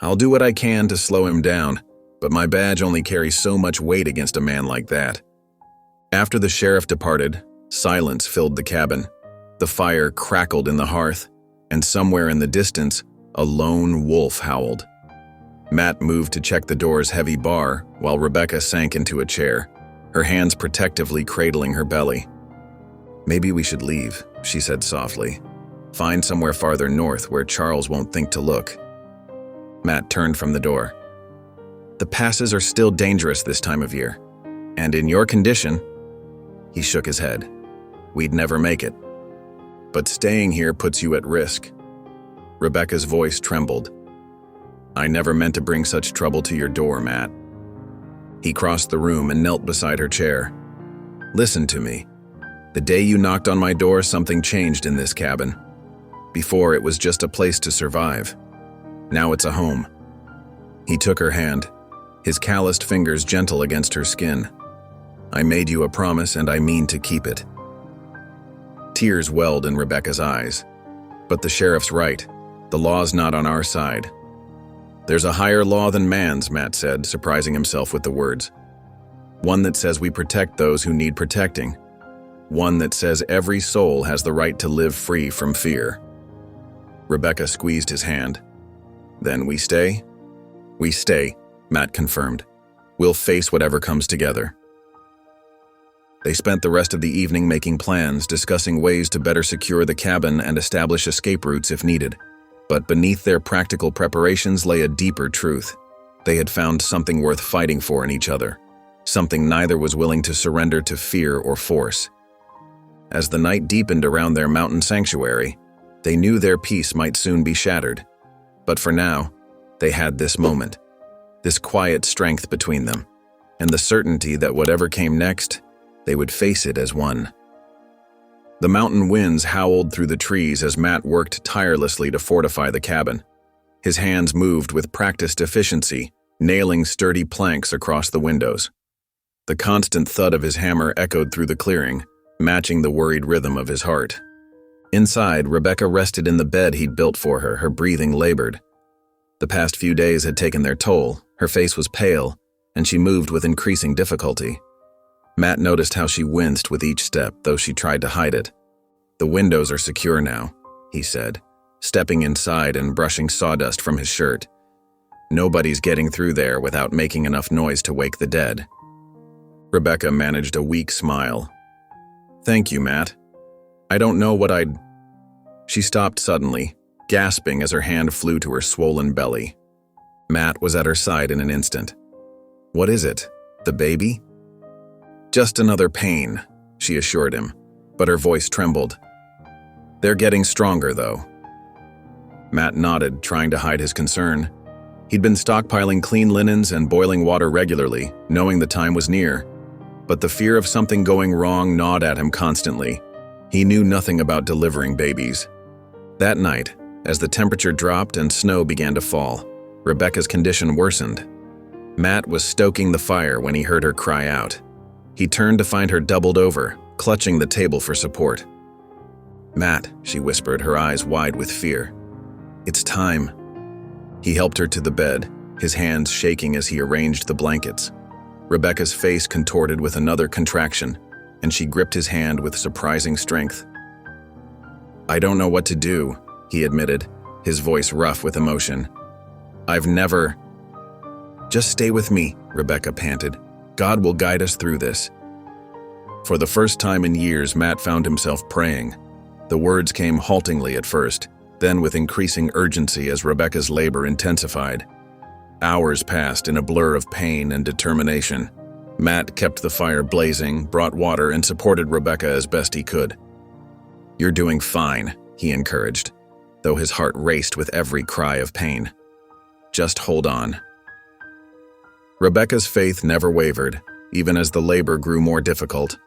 "I'll do what I can to slow him down, but my badge only carries so much weight against a man like that." After the sheriff departed, silence filled the cabin. The fire crackled in the hearth, and somewhere in the distance, a lone wolf howled. Matt moved to check the door's heavy bar, while Rebecca sank into a chair, her hands protectively cradling her belly. "Maybe we should leave," she said softly. "Find somewhere farther north where Charles won't think to look." Matt turned from the door. "The passes are still dangerous this time of year. And in your condition—" He shook his head. "We'd never make it. But staying here puts you at risk." Rebecca's voice trembled. "I never meant to bring such trouble to your door, Matt." He crossed the room and knelt beside her chair. "Listen to me. The day you knocked on my door, something changed in this cabin. Before, it was just a place to survive. Now it's a home." He took her hand, his calloused fingers gentle against her skin. "I made you a promise, and I mean to keep it." Tears welled in Rebecca's eyes. "But the sheriff's right. The law's not on our side." "There's a higher law than man's," Matt said, surprising himself with the words. "One that says we protect those who need protecting. One that says every soul has the right to live free from fear." Rebecca squeezed his hand. "Then we stay?" "We stay," Matt confirmed. "We'll face whatever comes together." They spent the rest of the evening making plans, discussing ways to better secure the cabin and establish escape routes if needed. But beneath their practical preparations lay a deeper truth. They had found something worth fighting for in each other, something neither was willing to surrender to fear or force. As the night deepened around their mountain sanctuary, they knew their peace might soon be shattered. But for now, they had this moment, this quiet strength between them, and the certainty that whatever came next, they would face it as one. The mountain winds howled through the trees as Matt worked tirelessly to fortify the cabin. His hands moved with practiced efficiency, nailing sturdy planks across the windows. The constant thud of his hammer echoed through the clearing, matching the worried rhythm of his heart. Inside, Rebecca rested in the bed he'd built for her, her breathing labored. The past few days had taken their toll, her face was pale, and she moved with increasing difficulty. Matt noticed how she winced with each step, though she tried to hide it. "The windows are secure now," he said, stepping inside and brushing sawdust from his shirt. "Nobody's getting through there without making enough noise to wake the dead." Rebecca managed a weak smile. "Thank you, Matt. I don't know what I'd—" She stopped suddenly, gasping as her hand flew to her swollen belly. Matt was at her side in an instant. "What is it? The baby?" "Just another pain," she assured him, but her voice trembled. "They're getting stronger, though." Matt nodded, trying to hide his concern. He'd been stockpiling clean linens and boiling water regularly, knowing the time was near. But the fear of something going wrong gnawed at him constantly. He knew nothing about delivering babies. That night, as the temperature dropped and snow began to fall, Rebecca's condition worsened. Matt was stoking the fire when he heard her cry out. He turned to find her doubled over, clutching the table for support. "Matt," she whispered, her eyes wide with fear. "It's time." He helped her to the bed, his hands shaking as he arranged the blankets. Rebecca's face contorted with another contraction, and she gripped his hand with surprising strength. "I don't know what to do," he admitted, his voice rough with emotion. "I've never—" "Just stay with me," Rebecca panted. "God will guide us through this." For the first time in years, Matt found himself praying. The words came haltingly at first, then with increasing urgency as Rebecca's labor intensified. Hours passed in a blur of pain and determination. Matt kept the fire blazing, brought water, and supported Rebecca as best he could. "You're doing fine," he encouraged, though his heart raced with every cry of pain. "Just hold on." Rebecca's faith never wavered, even as the labor grew more difficult.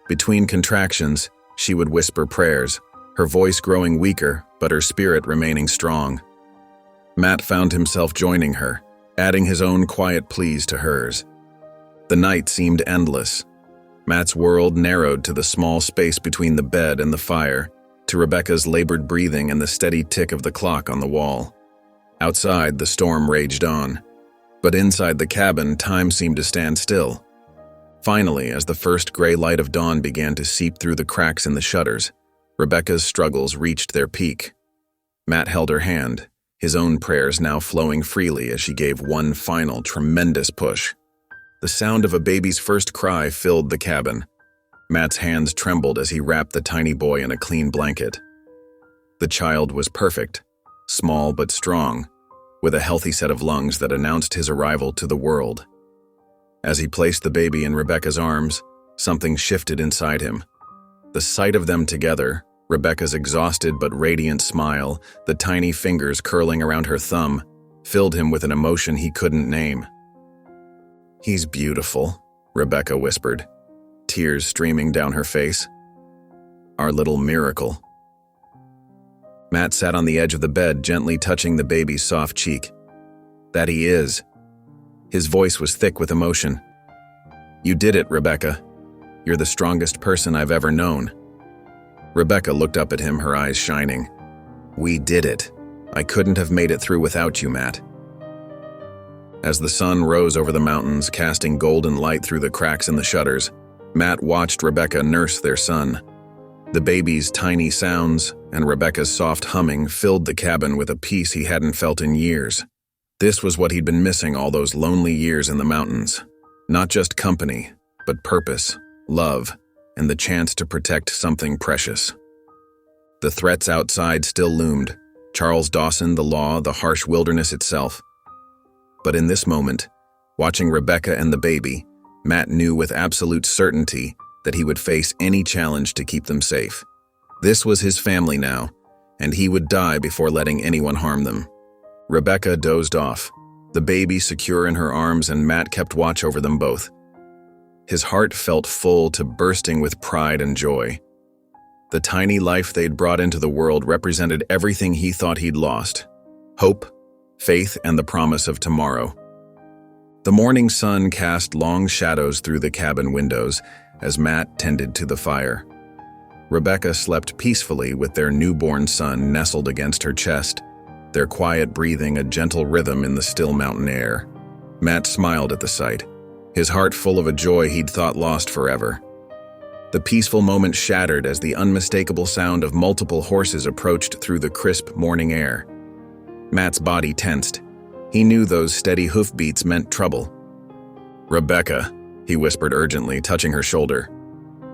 Between contractions, she would whisper prayers, her voice growing weaker, but her spirit remaining strong. Matt found himself joining her, adding his own quiet pleas to hers. The night seemed endless. Matt's world narrowed to the small space between the bed and the fire, to Rebecca's labored breathing and the steady tick of the clock on the wall. Outside, the storm raged on. But inside the cabin, time seemed to stand still. Finally, as the first gray light of dawn began to seep through the cracks in the shutters, Rebecca's struggles reached their peak. Matt held her hand, his own prayers now flowing freely as she gave one final tremendous push. The sound of a baby's first cry filled the cabin. Matt's hands trembled as he wrapped the tiny boy in a clean blanket. The child was perfect, small but strong, with a healthy set of lungs that announced his arrival to the world. As he placed the baby in Rebecca's arms, something shifted inside him. The sight of them together, Rebecca's exhausted but radiant smile, the tiny fingers curling around her thumb, filled him with an emotion he couldn't name. "He's beautiful," Rebecca whispered, tears streaming down her face. Our little miracle. Matt sat on the edge of the bed, gently touching the baby's soft cheek. That he is. His voice was thick with emotion. You did it, Rebecca. You're the strongest person I've ever known. Rebecca looked up at him, her eyes shining. We did it. I couldn't have made it through without you, Matt. As the sun rose over the mountains, casting golden light through the cracks in the shutters, Matt watched Rebecca nurse their son. The baby's tiny sounds and Rebecca's soft humming filled the cabin with a peace he hadn't felt in years. This was what he'd been missing all those lonely years in the mountains. Not just company, but purpose, love, and the chance to protect something precious. The threats outside still loomed. Charles Dawson, the law, the harsh wilderness itself. But in this moment, watching Rebecca and the baby, Matt knew with absolute certainty that he would face any challenge to keep them safe. This was his family now, and he would die before letting anyone harm them. Rebecca dozed off, the baby secure in her arms, and Matt kept watch over them both. His heart felt full to bursting with pride and joy. The tiny life they'd brought into the world represented everything he thought he'd lost: hope, faith, and the promise of tomorrow. The morning sun cast long shadows through the cabin windows as Matt tended to the fire. Rebecca slept peacefully with their newborn son nestled against her chest, their quiet breathing a gentle rhythm in the still mountain air. Matt smiled at the sight, his heart full of a joy he'd thought lost forever. The peaceful moment shattered as the unmistakable sound of multiple horses approached through the crisp morning air. Matt's body tensed. He knew those steady hoofbeats meant trouble. Rebecca, he whispered urgently, touching her shoulder.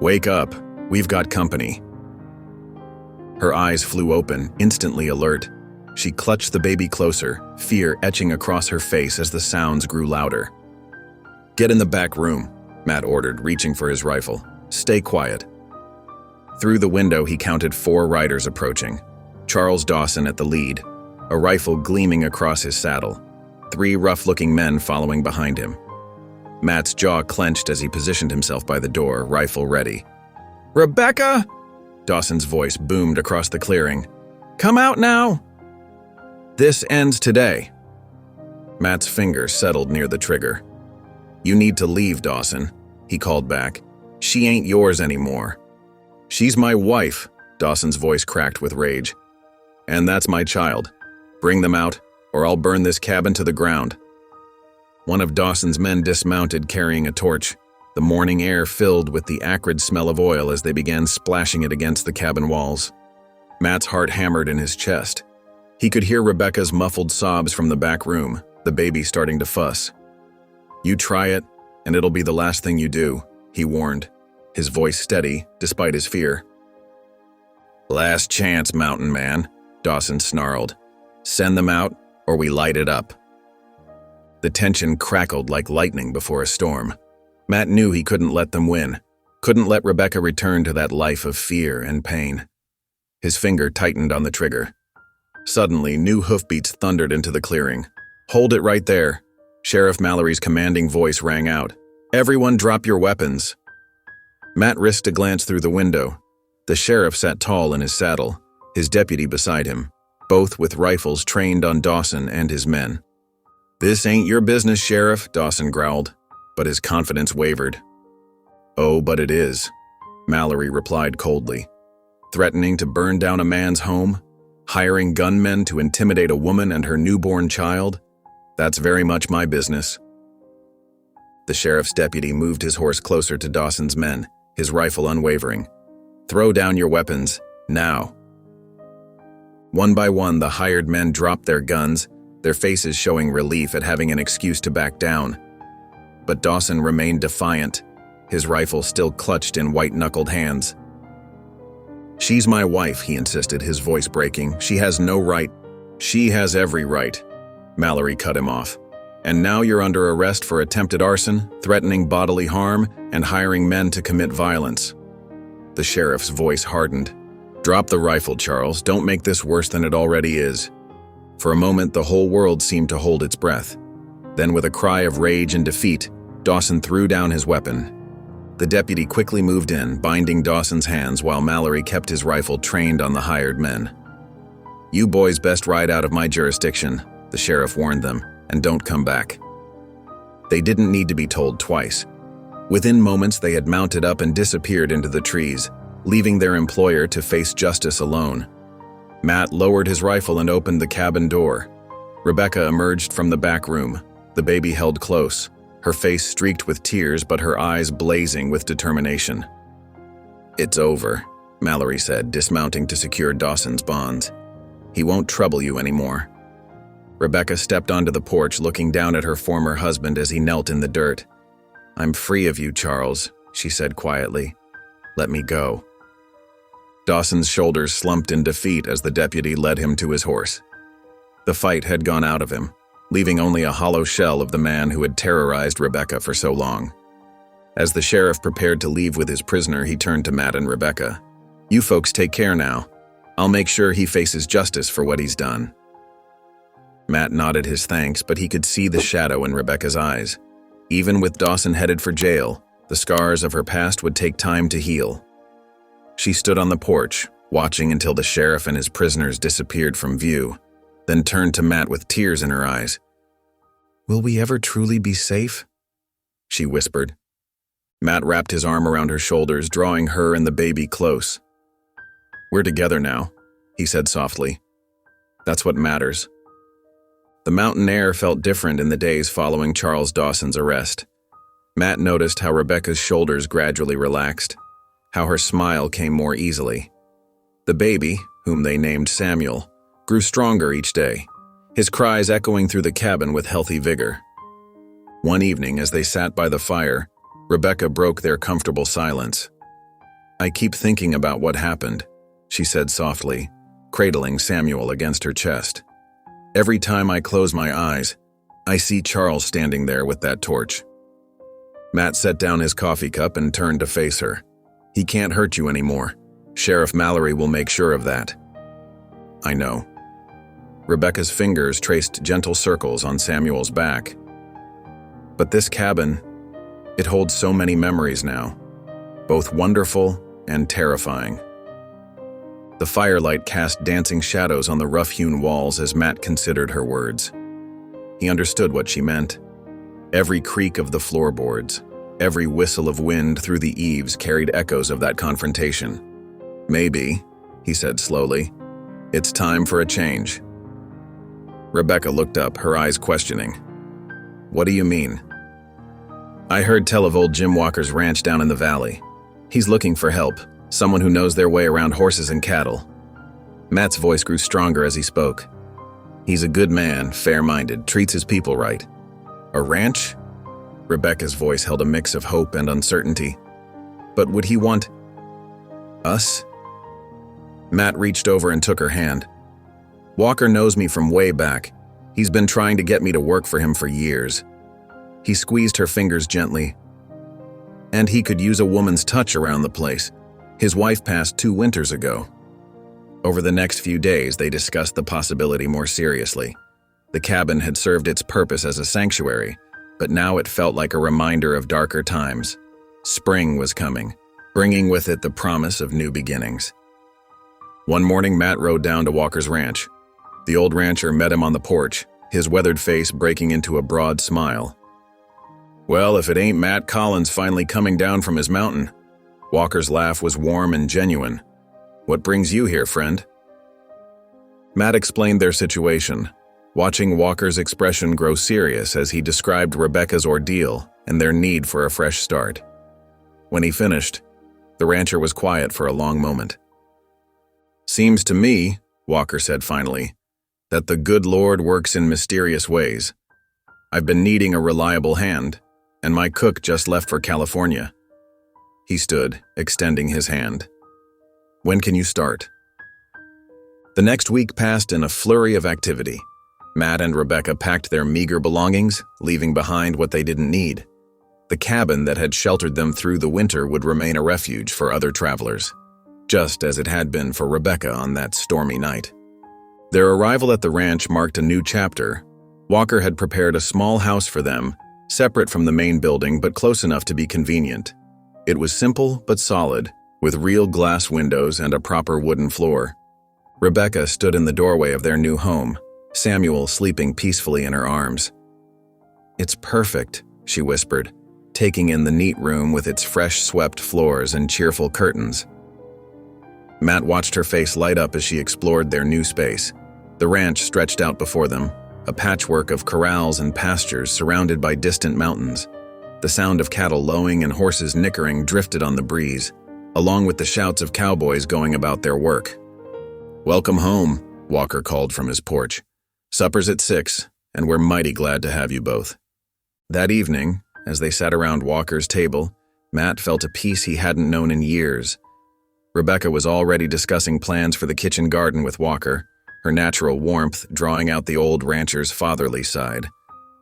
Wake up, we've got company. Her eyes flew open, instantly alert. She clutched the baby closer, fear etching across her face as the sounds grew louder. Get in the back room, Matt ordered, reaching for his rifle. Stay quiet. Through the window, he counted 4 riders approaching. Charles Dawson at the lead, a rifle gleaming across his saddle. 3 rough-looking men following behind him. Matt's jaw clenched as he positioned himself by the door, rifle ready. Rebecca! Dawson's voice boomed across the clearing. Come out now! This ends today. Matt's fingers settled near the trigger. You need to leave, Dawson, he called back. She ain't yours anymore. She's my wife, Dawson's voice cracked with rage. And that's my child. Bring them out, or I'll burn this cabin to the ground. One of Dawson's men dismounted, carrying a torch. The morning air filled with the acrid smell of oil as they began splashing it against the cabin walls. Matt's heart hammered in his chest. He could hear Rebecca's muffled sobs from the back room, the baby starting to fuss. You try it, and it'll be the last thing you do, he warned, his voice steady despite his fear. Last chance, mountain man, Dawson snarled. Send them out, or we light it up. The tension crackled like lightning before a storm. Matt knew he couldn't let them win, couldn't let Rebecca return to that life of fear and pain. His finger tightened on the trigger. Suddenly, new hoofbeats thundered into the clearing. Hold it right there. Sheriff Mallory's commanding voice rang out. Everyone drop your weapons. Matt risked a glance through the window. The sheriff sat tall in his saddle, his deputy beside him, both with rifles trained on Dawson and his men. This ain't your business, Sheriff, Dawson growled, but his confidence wavered. Oh, but it is, Mallory replied coldly. Threatening to burn down a man's home? Hiring gunmen to intimidate a woman and her newborn child? That's very much my business. The sheriff's deputy moved his horse closer to Dawson's men, his rifle unwavering. Throw down your weapons, now. One by one, the hired men dropped their guns, their faces showing relief at having an excuse to back down. But Dawson remained defiant, his rifle still clutched in white-knuckled hands. She's my wife, he insisted, his voice breaking. She has no right. She has every right. Mallory cut him off. And now you're under arrest for attempted arson, threatening bodily harm, and hiring men to commit violence. The sheriff's voice hardened. Drop the rifle, Charles. Don't make this worse than it already is. For a moment, the whole world seemed to hold its breath. Then, with a cry of rage and defeat, Dawson threw down his weapon. The deputy quickly moved in, binding Dawson's hands while Mallory kept his rifle trained on the hired men. "You boys best ride out of my jurisdiction," the sheriff warned them, "and don't come back." They didn't need to be told twice. Within moments, they had mounted up and disappeared into the trees, leaving their employer to face justice alone. Matt lowered his rifle and opened the cabin door. Rebecca emerged from the back room, the baby held close, her face streaked with tears but her eyes blazing with determination. "It's over," Mallory said, dismounting to secure Dawson's bonds. "He won't trouble you anymore." Rebecca stepped onto the porch, looking down at her former husband as he knelt in the dirt. "I'm free of you, Charles," she said quietly. "Let me go." Dawson's shoulders slumped in defeat as the deputy led him to his horse. The fight had gone out of him, leaving only a hollow shell of the man who had terrorized Rebecca for so long. As the sheriff prepared to leave with his prisoner, he turned to Matt and Rebecca. "You folks take care now. I'll make sure he faces justice for what he's done." Matt nodded his thanks, but he could see the shadow in Rebecca's eyes. Even with Dawson headed for jail, the scars of her past would take time to heal. She stood on the porch, watching until the sheriff and his prisoners disappeared from view, then turned to Matt with tears in her eyes. "Will we ever truly be safe?" she whispered. Matt wrapped his arm around her shoulders, drawing her and the baby close. "We're together now," he said softly. "That's what matters." The mountain air felt different in the days following Charles Dawson's arrest. Matt noticed how Rebecca's shoulders gradually relaxed, how her smile came more easily. The baby, whom they named Samuel, grew stronger each day, his cries echoing through the cabin with healthy vigor. One evening, as they sat by the fire, Rebecca broke their comfortable silence. "I keep thinking about what happened," she said softly, cradling Samuel against her chest. "Every time I close my eyes, I see Charles standing there with that torch." Matt set down his coffee cup and turned to face her. "He can't hurt you anymore. Sheriff Mallory will make sure of that." "I know." Rebecca's fingers traced gentle circles on Samuel's back. "But this cabin, it holds so many memories now, both wonderful and terrifying." The firelight cast dancing shadows on the rough-hewn walls as Matt considered her words. He understood what she meant. Every creak of the floorboards, every whistle of wind through the eaves carried echoes of that confrontation. "Maybe," he said slowly, "it's time for a change." Rebecca looked up, her eyes questioning. "What do you mean?" "I heard tell of old Jim Walker's ranch down in the valley. He's looking for help, someone who knows their way around horses and cattle." Matt's voice grew stronger as he spoke. "He's a good man, fair-minded, treats his people right." "A ranch?" Rebecca's voice held a mix of hope and uncertainty. "But would he want us?" Matt reached over and took her hand. "Walker knows me from way back. He's been trying to get me to work for him for years." He squeezed her fingers gently. "And he could use a woman's touch around the place. His wife passed 2 winters ago." Over the next few days, they discussed the possibility more seriously. The cabin had served its purpose as a sanctuary, but now it felt like a reminder of darker times. Spring was coming, bringing with it the promise of new beginnings. One morning, Matt rode down to Walker's ranch. The old rancher met him on the porch, his weathered face breaking into a broad smile. "Well, if it ain't Matt Collins finally coming down from his mountain." Walker's laugh was warm and genuine. "What brings you here, friend?" Matt explained their situation, watching Walker's expression grow serious as he described Rebecca's ordeal and their need for a fresh start. When he finished, the rancher was quiet for a long moment. "Seems to me," Walker said finally, "that the good Lord works in mysterious ways. I've been needing a reliable hand, and my cook just left for California." He stood, extending his hand. "When can you start?" The next week passed in a flurry of activity. Matt and Rebecca packed their meager belongings, leaving behind what they didn't need. The cabin that had sheltered them through the winter would remain a refuge for other travelers, just as it had been for Rebecca on that stormy night. Their arrival at the ranch marked a new chapter. Walker had prepared a small house for them, separate from the main building but close enough to be convenient. It was simple but solid, with real glass windows and a proper wooden floor. Rebecca stood in the doorway of their new home, Samuel sleeping peacefully in her arms. "It's perfect," she whispered, taking in the neat room with its fresh swept floors and cheerful curtains. Matt watched her face light up as she explored their new space. The ranch stretched out before them, a patchwork of corrals and pastures surrounded by distant mountains. The sound of cattle lowing and horses nickering drifted on the breeze, along with the shouts of cowboys going about their work. "Welcome home," Walker called from his porch. "Supper's at 6, and we're mighty glad to have you both." That evening, as they sat around Walker's table, Matt felt a peace he hadn't known in years. Rebecca was already discussing plans for the kitchen garden with Walker, her natural warmth drawing out the old rancher's fatherly side.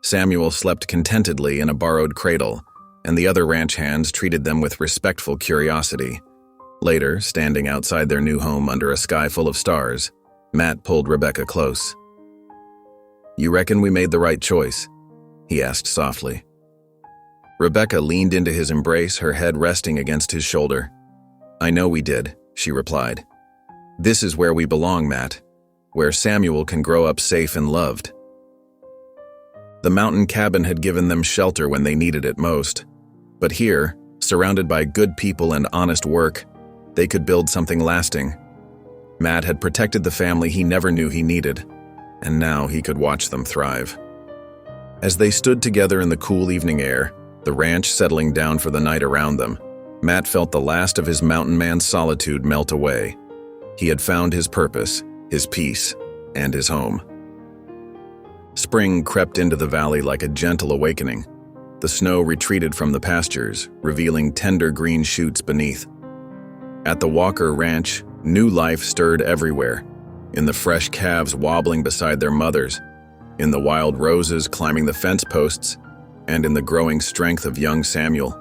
Samuel slept contentedly in a borrowed cradle, and the other ranch hands treated them with respectful curiosity. Later, standing outside their new home under a sky full of stars, Matt pulled Rebecca close. "You reckon we made the right choice?" he asked softly. Rebecca leaned into his embrace, her head resting against his shoulder. "I know we did," she replied. "This is where we belong, Matt, where Samuel can grow up safe and loved." The mountain cabin had given them shelter when they needed it most, but here, surrounded by good people and honest work, they could build something lasting. Matt had protected the family he never knew he needed, and now he could watch them thrive. As they stood together in the cool evening air, the ranch settling down for the night around them, Matt felt the last of his mountain man's solitude melt away. He had found his purpose, his peace, and his home. Spring crept into the valley like a gentle awakening. The snow retreated from the pastures, revealing tender green shoots beneath. At the Walker Ranch, new life stirred everywhere, in the fresh calves wobbling beside their mothers, in the wild roses climbing the fence posts, and in the growing strength of young Samuel.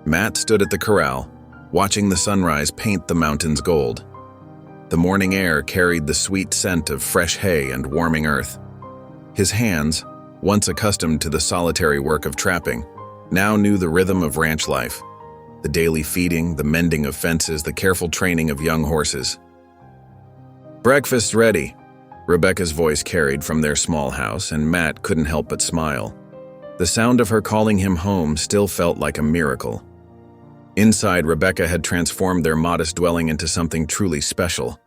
Matt stood at the corral, watching the sunrise paint the mountains gold. The morning air carried the sweet scent of fresh hay and warming earth. His hands, once accustomed to the solitary work of trapping, now knew the rhythm of ranch life. The daily feeding, the mending of fences, the careful training of young horses. "Breakfast's ready," Rebecca's voice carried from their small house, and Matt couldn't help but smile. The sound of her calling him home still felt like a miracle. Inside, Rebecca had transformed their modest dwelling into something truly special.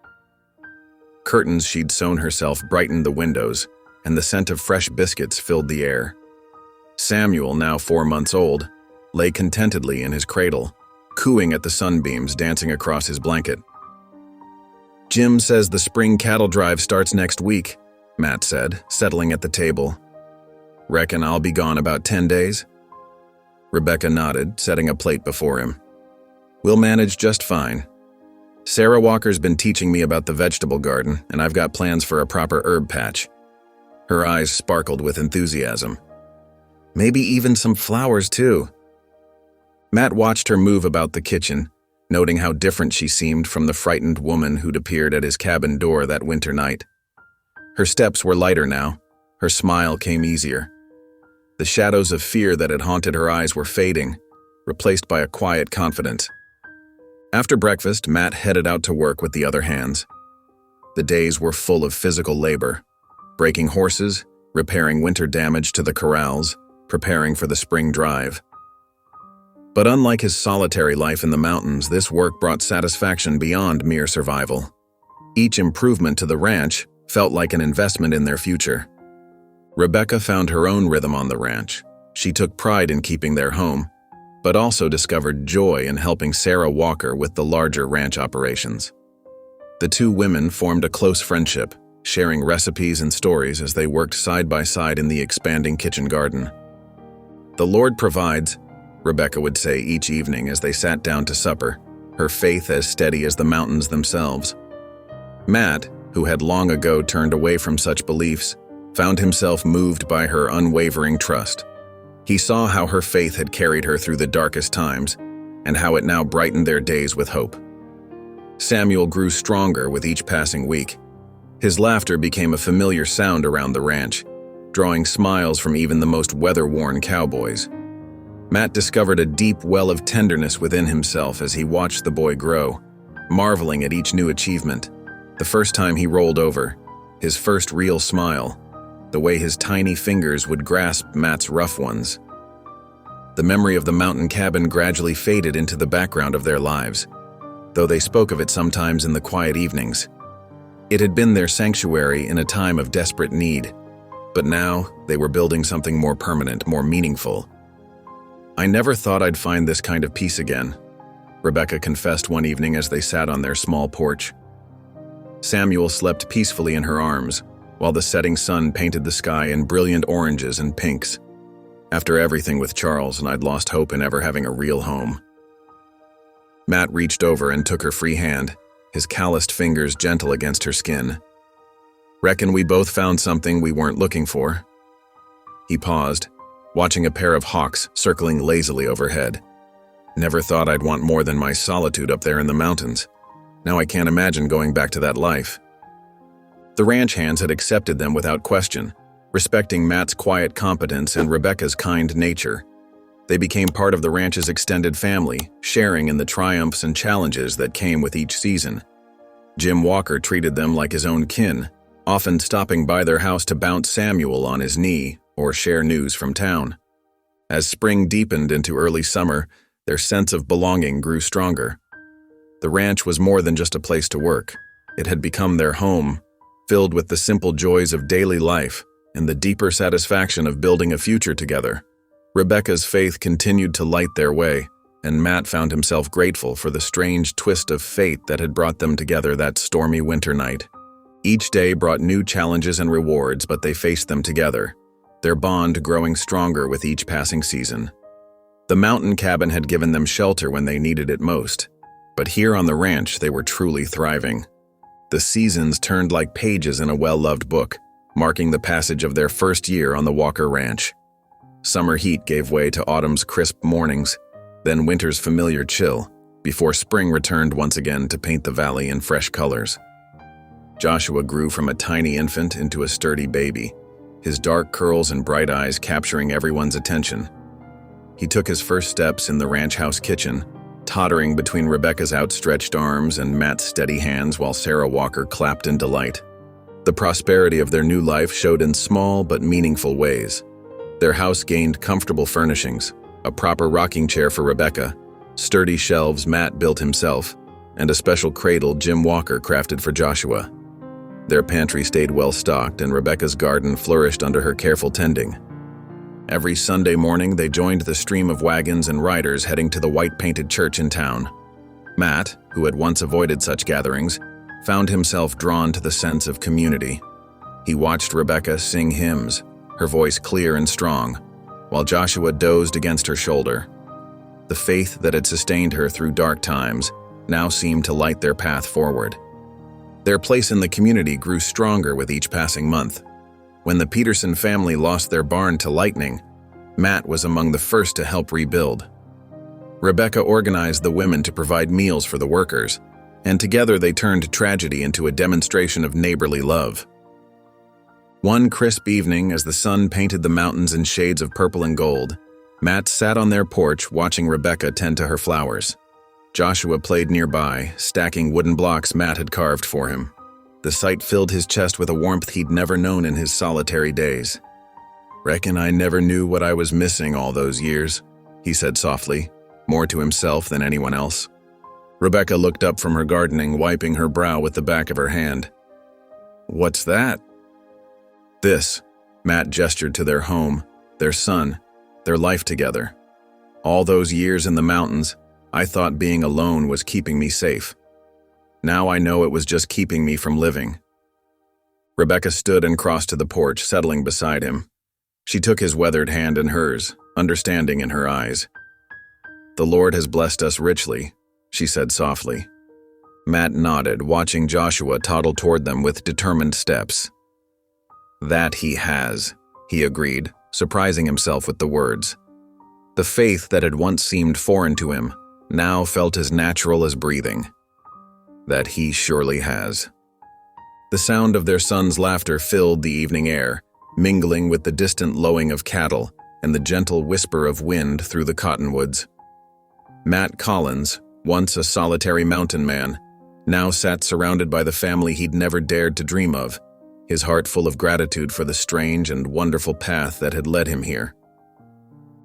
Curtains she'd sewn herself brightened the windows, and the scent of fresh biscuits filled the air. Samuel, now 4 months old, lay contentedly in his cradle, cooing at the sunbeams dancing across his blanket. "Jim says the spring cattle drive starts next week," Matt said, settling at the table. "Reckon I'll be gone about 10 days?" Rebecca nodded, setting a plate before him. "We'll manage just fine. Sarah Walker's been teaching me about the vegetable garden, and I've got plans for a proper herb patch." Her eyes sparkled with enthusiasm. "Maybe even some flowers, too." Matt watched her move about the kitchen, noting how different she seemed from the frightened woman who'd appeared at his cabin door that winter night. Her steps were lighter now. Her smile came easier. The shadows of fear that had haunted her eyes were fading, replaced by a quiet confidence. After breakfast, Matt headed out to work with the other hands. The days were full of physical labor, breaking horses, repairing winter damage to the corrals, preparing for the spring drive. But unlike his solitary life in the mountains, this work brought satisfaction beyond mere survival. Each improvement to the ranch felt like an investment in their future. Rebecca found her own rhythm on the ranch. She took pride in keeping their home, but also discovered joy in helping Sarah Walker with the larger ranch operations. The two women formed a close friendship, sharing recipes and stories as they worked side by side in the expanding kitchen garden. "The Lord provides," Rebecca would say each evening as they sat down to supper, her faith as steady as the mountains themselves. Matt, who had long ago turned away from such beliefs, found himself moved by her unwavering trust. He saw how her faith had carried her through the darkest times, and how it now brightened their days with hope. Samuel grew stronger with each passing week. His laughter became a familiar sound around the ranch, drawing smiles from even the most weather-worn cowboys. Matt discovered a deep well of tenderness within himself as he watched the boy grow, marveling at each new achievement. The first time he rolled over, his first real smile, the way his tiny fingers would grasp Matt's rough ones. The memory of the mountain cabin gradually faded into the background of their lives, though they spoke of it sometimes in the quiet evenings. It had been their sanctuary in a time of desperate need, but now they were building something more permanent, more meaningful. "I never thought I'd find this kind of peace again," Rebecca confessed one evening as they sat on their small porch. Samuel slept peacefully in her arms, while the setting sun painted the sky in brilliant oranges and pinks. "After everything with Charles, and I'd lost hope in ever having a real home." Matt reached over and took her free hand, his calloused fingers gentle against her skin. "Reckon we both found something we weren't looking for." He paused, watching a pair of hawks circling lazily overhead. "Never thought I'd want more than my solitude up there in the mountains. Now I can't imagine going back to that life." The ranch hands had accepted them without question, respecting Matt's quiet competence and Rebecca's kind nature. They became part of the ranch's extended family, sharing in the triumphs and challenges that came with each season. Jim Walker treated them like his own kin, often stopping by their house to bounce Samuel on his knee or share news from town. As spring deepened into early summer, their sense of belonging grew stronger. The ranch was more than just a place to work. It had become their home, filled with the simple joys of daily life and the deeper satisfaction of building a future together. Rebecca's faith continued to light their way, and Matt found himself grateful for the strange twist of fate that had brought them together that stormy winter night. Each day brought new challenges and rewards, but they faced them together, their bond growing stronger with each passing season. The mountain cabin had given them shelter when they needed it most, but here on the ranch they were truly thriving. The seasons turned like pages in a well-loved book, marking the passage of their first year on the Walker Ranch. Summer heat gave way to autumn's crisp mornings, then winter's familiar chill, before spring returned once again to paint the valley in fresh colors. Joshua grew from a tiny infant into a sturdy baby, his dark curls and bright eyes capturing everyone's attention. He took his first steps in the ranch house kitchen, tottering between Rebecca's outstretched arms and Matt's steady hands while Sarah Walker clapped in delight. The prosperity of their new life showed in small but meaningful ways. Their house gained comfortable furnishings, a proper rocking chair for Rebecca, sturdy shelves Matt built himself, and a special cradle Jim Walker crafted for Joshua. Their pantry stayed well stocked, and Rebecca's garden flourished under her careful tending. Every Sunday morning, they joined the stream of wagons and riders heading to the white-painted church in town. Matt, who had once avoided such gatherings, found himself drawn to the sense of community. He watched Rebecca sing hymns, her voice clear and strong, while Joshua dozed against her shoulder. The faith that had sustained her through dark times now seemed to light their path forward. Their place in the community grew stronger with each passing month. When the Peterson family lost their barn to lightning, Matt was among the first to help rebuild. Rebecca organized the women to provide meals for the workers, and together they turned tragedy into a demonstration of neighborly love. One crisp evening, as the sun painted the mountains in shades of purple and gold, Matt sat on their porch watching Rebecca tend to her flowers. Joshua played nearby, stacking wooden blocks Matt had carved for him. The sight filled his chest with a warmth he'd never known in his solitary days. "Reckon I never knew what I was missing all those years," he said softly, more to himself than anyone else. Rebecca looked up from her gardening, wiping her brow with the back of her hand. "What's that?" "This," Matt gestured to their home, their son, their life together. "All those years in the mountains, I thought being alone was keeping me safe. Now I know it was just keeping me from living." Rebecca stood and crossed to the porch, settling beside him. She took his weathered hand in hers, understanding in her eyes. "The Lord has blessed us richly," she said softly. Matt nodded, watching Joshua toddle toward them with determined steps. "That he has," he agreed, surprising himself with the words. The faith that had once seemed foreign to him now felt as natural as breathing. "That he surely has." The sound of their son's laughter filled the evening air, mingling with the distant lowing of cattle, and the gentle whisper of wind through the cottonwoods. Matt Collins, once a solitary mountain man, now sat surrounded by the family he'd never dared to dream of, his heart full of gratitude for the strange and wonderful path that had led him here.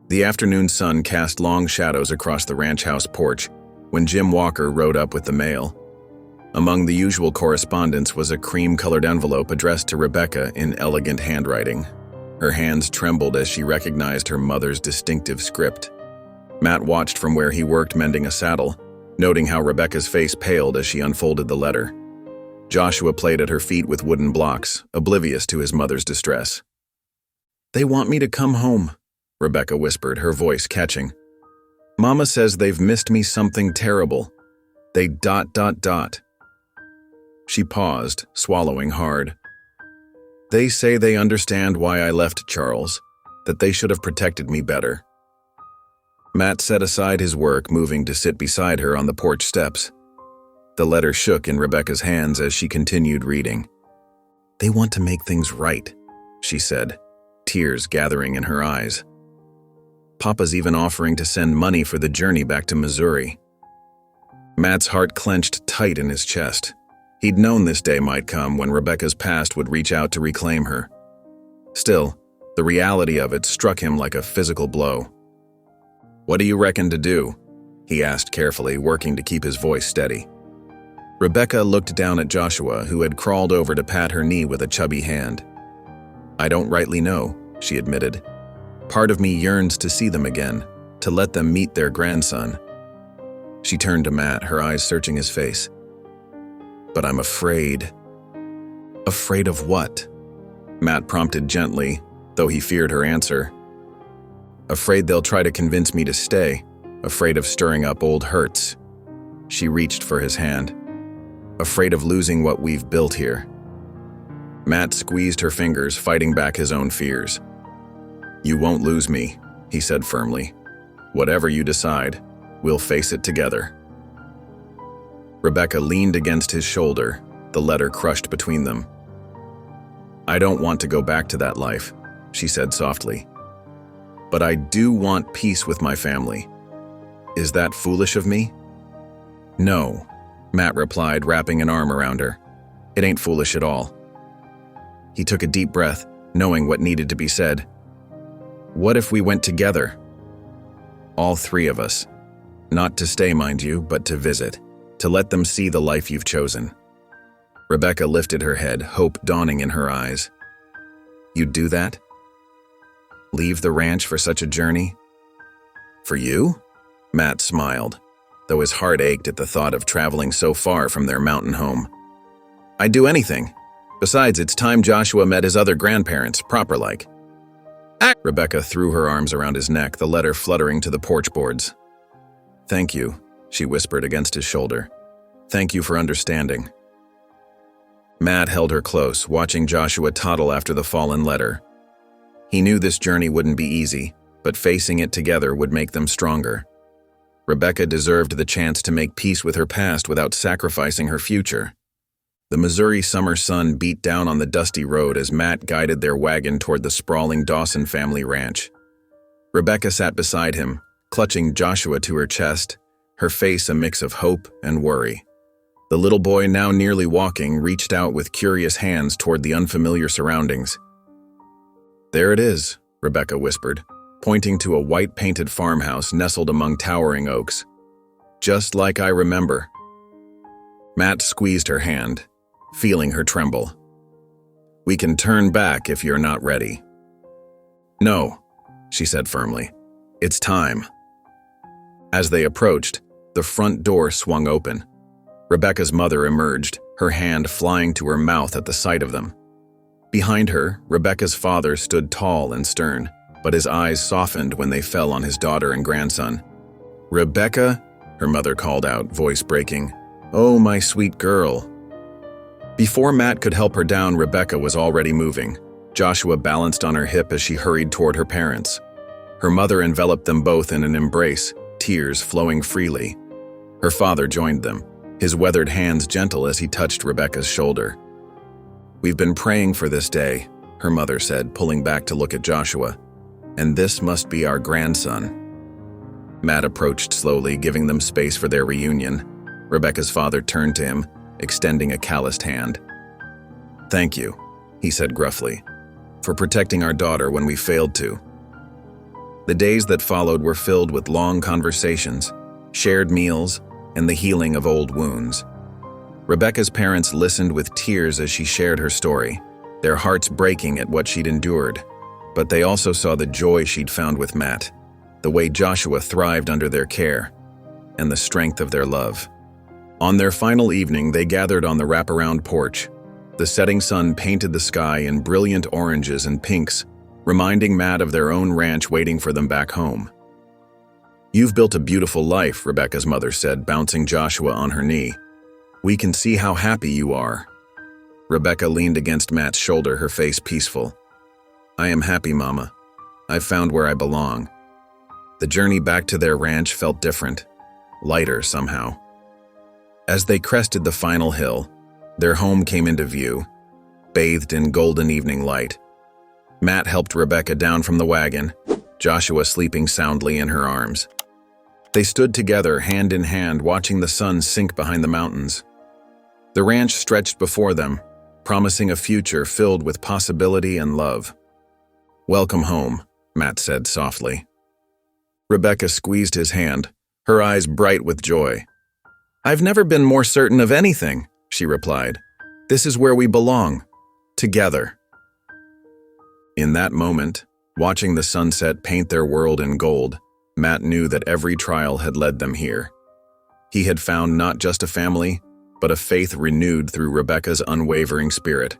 The afternoon sun cast long shadows across the ranch house porch when Jim Walker rode up with the mail. Among the usual correspondence was a cream-colored envelope addressed to Rebecca in elegant handwriting. Her hands trembled as she recognized her mother's distinctive script. Matt watched from where he worked mending a saddle, noting how Rebecca's face paled as she unfolded the letter. Joshua played at her feet with wooden blocks, oblivious to his mother's distress. "They want me to come home," Rebecca whispered, her voice catching. "Mama says they've missed me something terrible. They ... She paused, swallowing hard. "They say they understand why I left Charles, that they should have protected me better." Matt set aside his work, moving to sit beside her on the porch steps. The letter shook in Rebecca's hands as she continued reading. "They want to make things right," she said, tears gathering in her eyes. "Papa's even offering to send money for the journey back to Missouri." Matt's heart clenched tight in his chest. He'd known this day might come when Rebecca's past would reach out to reclaim her. Still, the reality of it struck him like a physical blow. "What do you reckon to do?" he asked carefully, working to keep his voice steady. Rebecca looked down at Joshua, who had crawled over to pat her knee with a chubby hand. "I don't rightly know," she admitted. "Part of me yearns to see them again, to let them meet their grandson." She turned to Matt, her eyes searching his face. "But I'm afraid." "Afraid of what?" Matt prompted gently, though he feared her answer. "Afraid they'll try to convince me to stay, afraid of stirring up old hurts." She reached for his hand. "Afraid of losing what we've built here." Matt squeezed her fingers, fighting back his own fears. "You won't lose me," he said firmly. "Whatever you decide, we'll face it together." Rebecca leaned against his shoulder, the letter crushed between them. "I don't want to go back to that life," she said softly. "But I do want peace with my family. Is that foolish of me?" "No," Matt replied, wrapping an arm around her. "It ain't foolish at all." He took a deep breath, knowing what needed to be said. "What if we went together? All three of us. Not to stay, mind you, but to visit. To let them see the life you've chosen." Rebecca lifted her head, hope dawning in her eyes. "You'd do that? Leave the ranch for such a journey?" "For you?" Matt smiled, though his heart ached at the thought of traveling so far from their mountain home. "I'd do anything. Besides, it's time Joshua met his other grandparents, proper-like." Rebecca threw her arms around his neck, the letter fluttering to the porch boards. "Thank you," she whispered against his shoulder. "Thank you for understanding." Matt held her close, watching Joshua toddle after the fallen letter. He knew this journey wouldn't be easy, but facing it together would make them stronger. Rebecca deserved the chance to make peace with her past without sacrificing her future. The Missouri summer sun beat down on the dusty road as Matt guided their wagon toward the sprawling Dawson family ranch. Rebecca sat beside him, clutching Joshua to her chest, her face a mix of hope and worry. The little boy, now nearly walking, reached out with curious hands toward the unfamiliar surroundings. "There it is," Rebecca whispered, pointing to a white-painted farmhouse nestled among towering oaks. "Just like I remember." Matt squeezed her hand, feeling her tremble. "We can turn back if you're not ready." "No," she said firmly. "It's time." As they approached, the front door swung open. Rebecca's mother emerged, her hand flying to her mouth at the sight of them. Behind her, Rebecca's father stood tall and stern, but his eyes softened when they fell on his daughter and grandson. "Rebecca," her mother called out, voice breaking. "Oh, my sweet girl." Before Matt could help her down, Rebecca was already moving. Joshua balanced on her hip as she hurried toward her parents. Her mother enveloped them both in an embrace, tears flowing freely. Her father joined them, his weathered hands gentle as he touched Rebecca's shoulder. "We've been praying for this day," her mother said, pulling back to look at Joshua. And this must be our grandson. Matt approached slowly, giving them space for their reunion. Rebecca's father turned to him, extending a calloused hand. "Thank you," he said gruffly, "for protecting our daughter when we failed to." The days that followed were filled with long conversations, shared meals, and the healing of old wounds. Rebecca's parents listened with tears as she shared her story, their hearts breaking at what she'd endured. But they also saw the joy she'd found with Matt, the way Joshua thrived under their care, and the strength of their love. On their final evening, they gathered on the wraparound porch. The setting sun painted the sky in brilliant oranges and pinks, reminding Matt of their own ranch waiting for them back home. "You've built a beautiful life," Rebecca's mother said, bouncing Joshua on her knee. "We can see how happy you are." Rebecca leaned against Matt's shoulder, her face peaceful. "I am happy, Mama. I've found where I belong." The journey back to their ranch felt different, lighter somehow. As they crested the final hill, their home came into view, bathed in golden evening light. Matt helped Rebecca down from the wagon, Joshua sleeping soundly in her arms. They stood together, hand in hand, watching the sun sink behind the mountains. The ranch stretched before them, promising a future filled with possibility and love. "Welcome home," Matt said softly. Rebecca squeezed his hand, her eyes bright with joy. "I've never been more certain of anything," she replied. "This is where we belong, together." In that moment, watching the sunset paint their world in gold, Matt knew that every trial had led them here. He had found not just a family, but a faith renewed through Rebecca's unwavering spirit.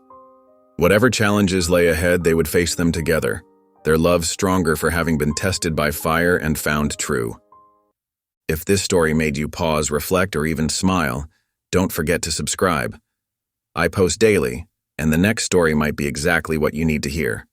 Whatever challenges lay ahead, they would face them together, their love stronger for having been tested by fire and found true. If this story made you pause, reflect, or even smile, don't forget to subscribe. I post daily, and the next story might be exactly what you need to hear.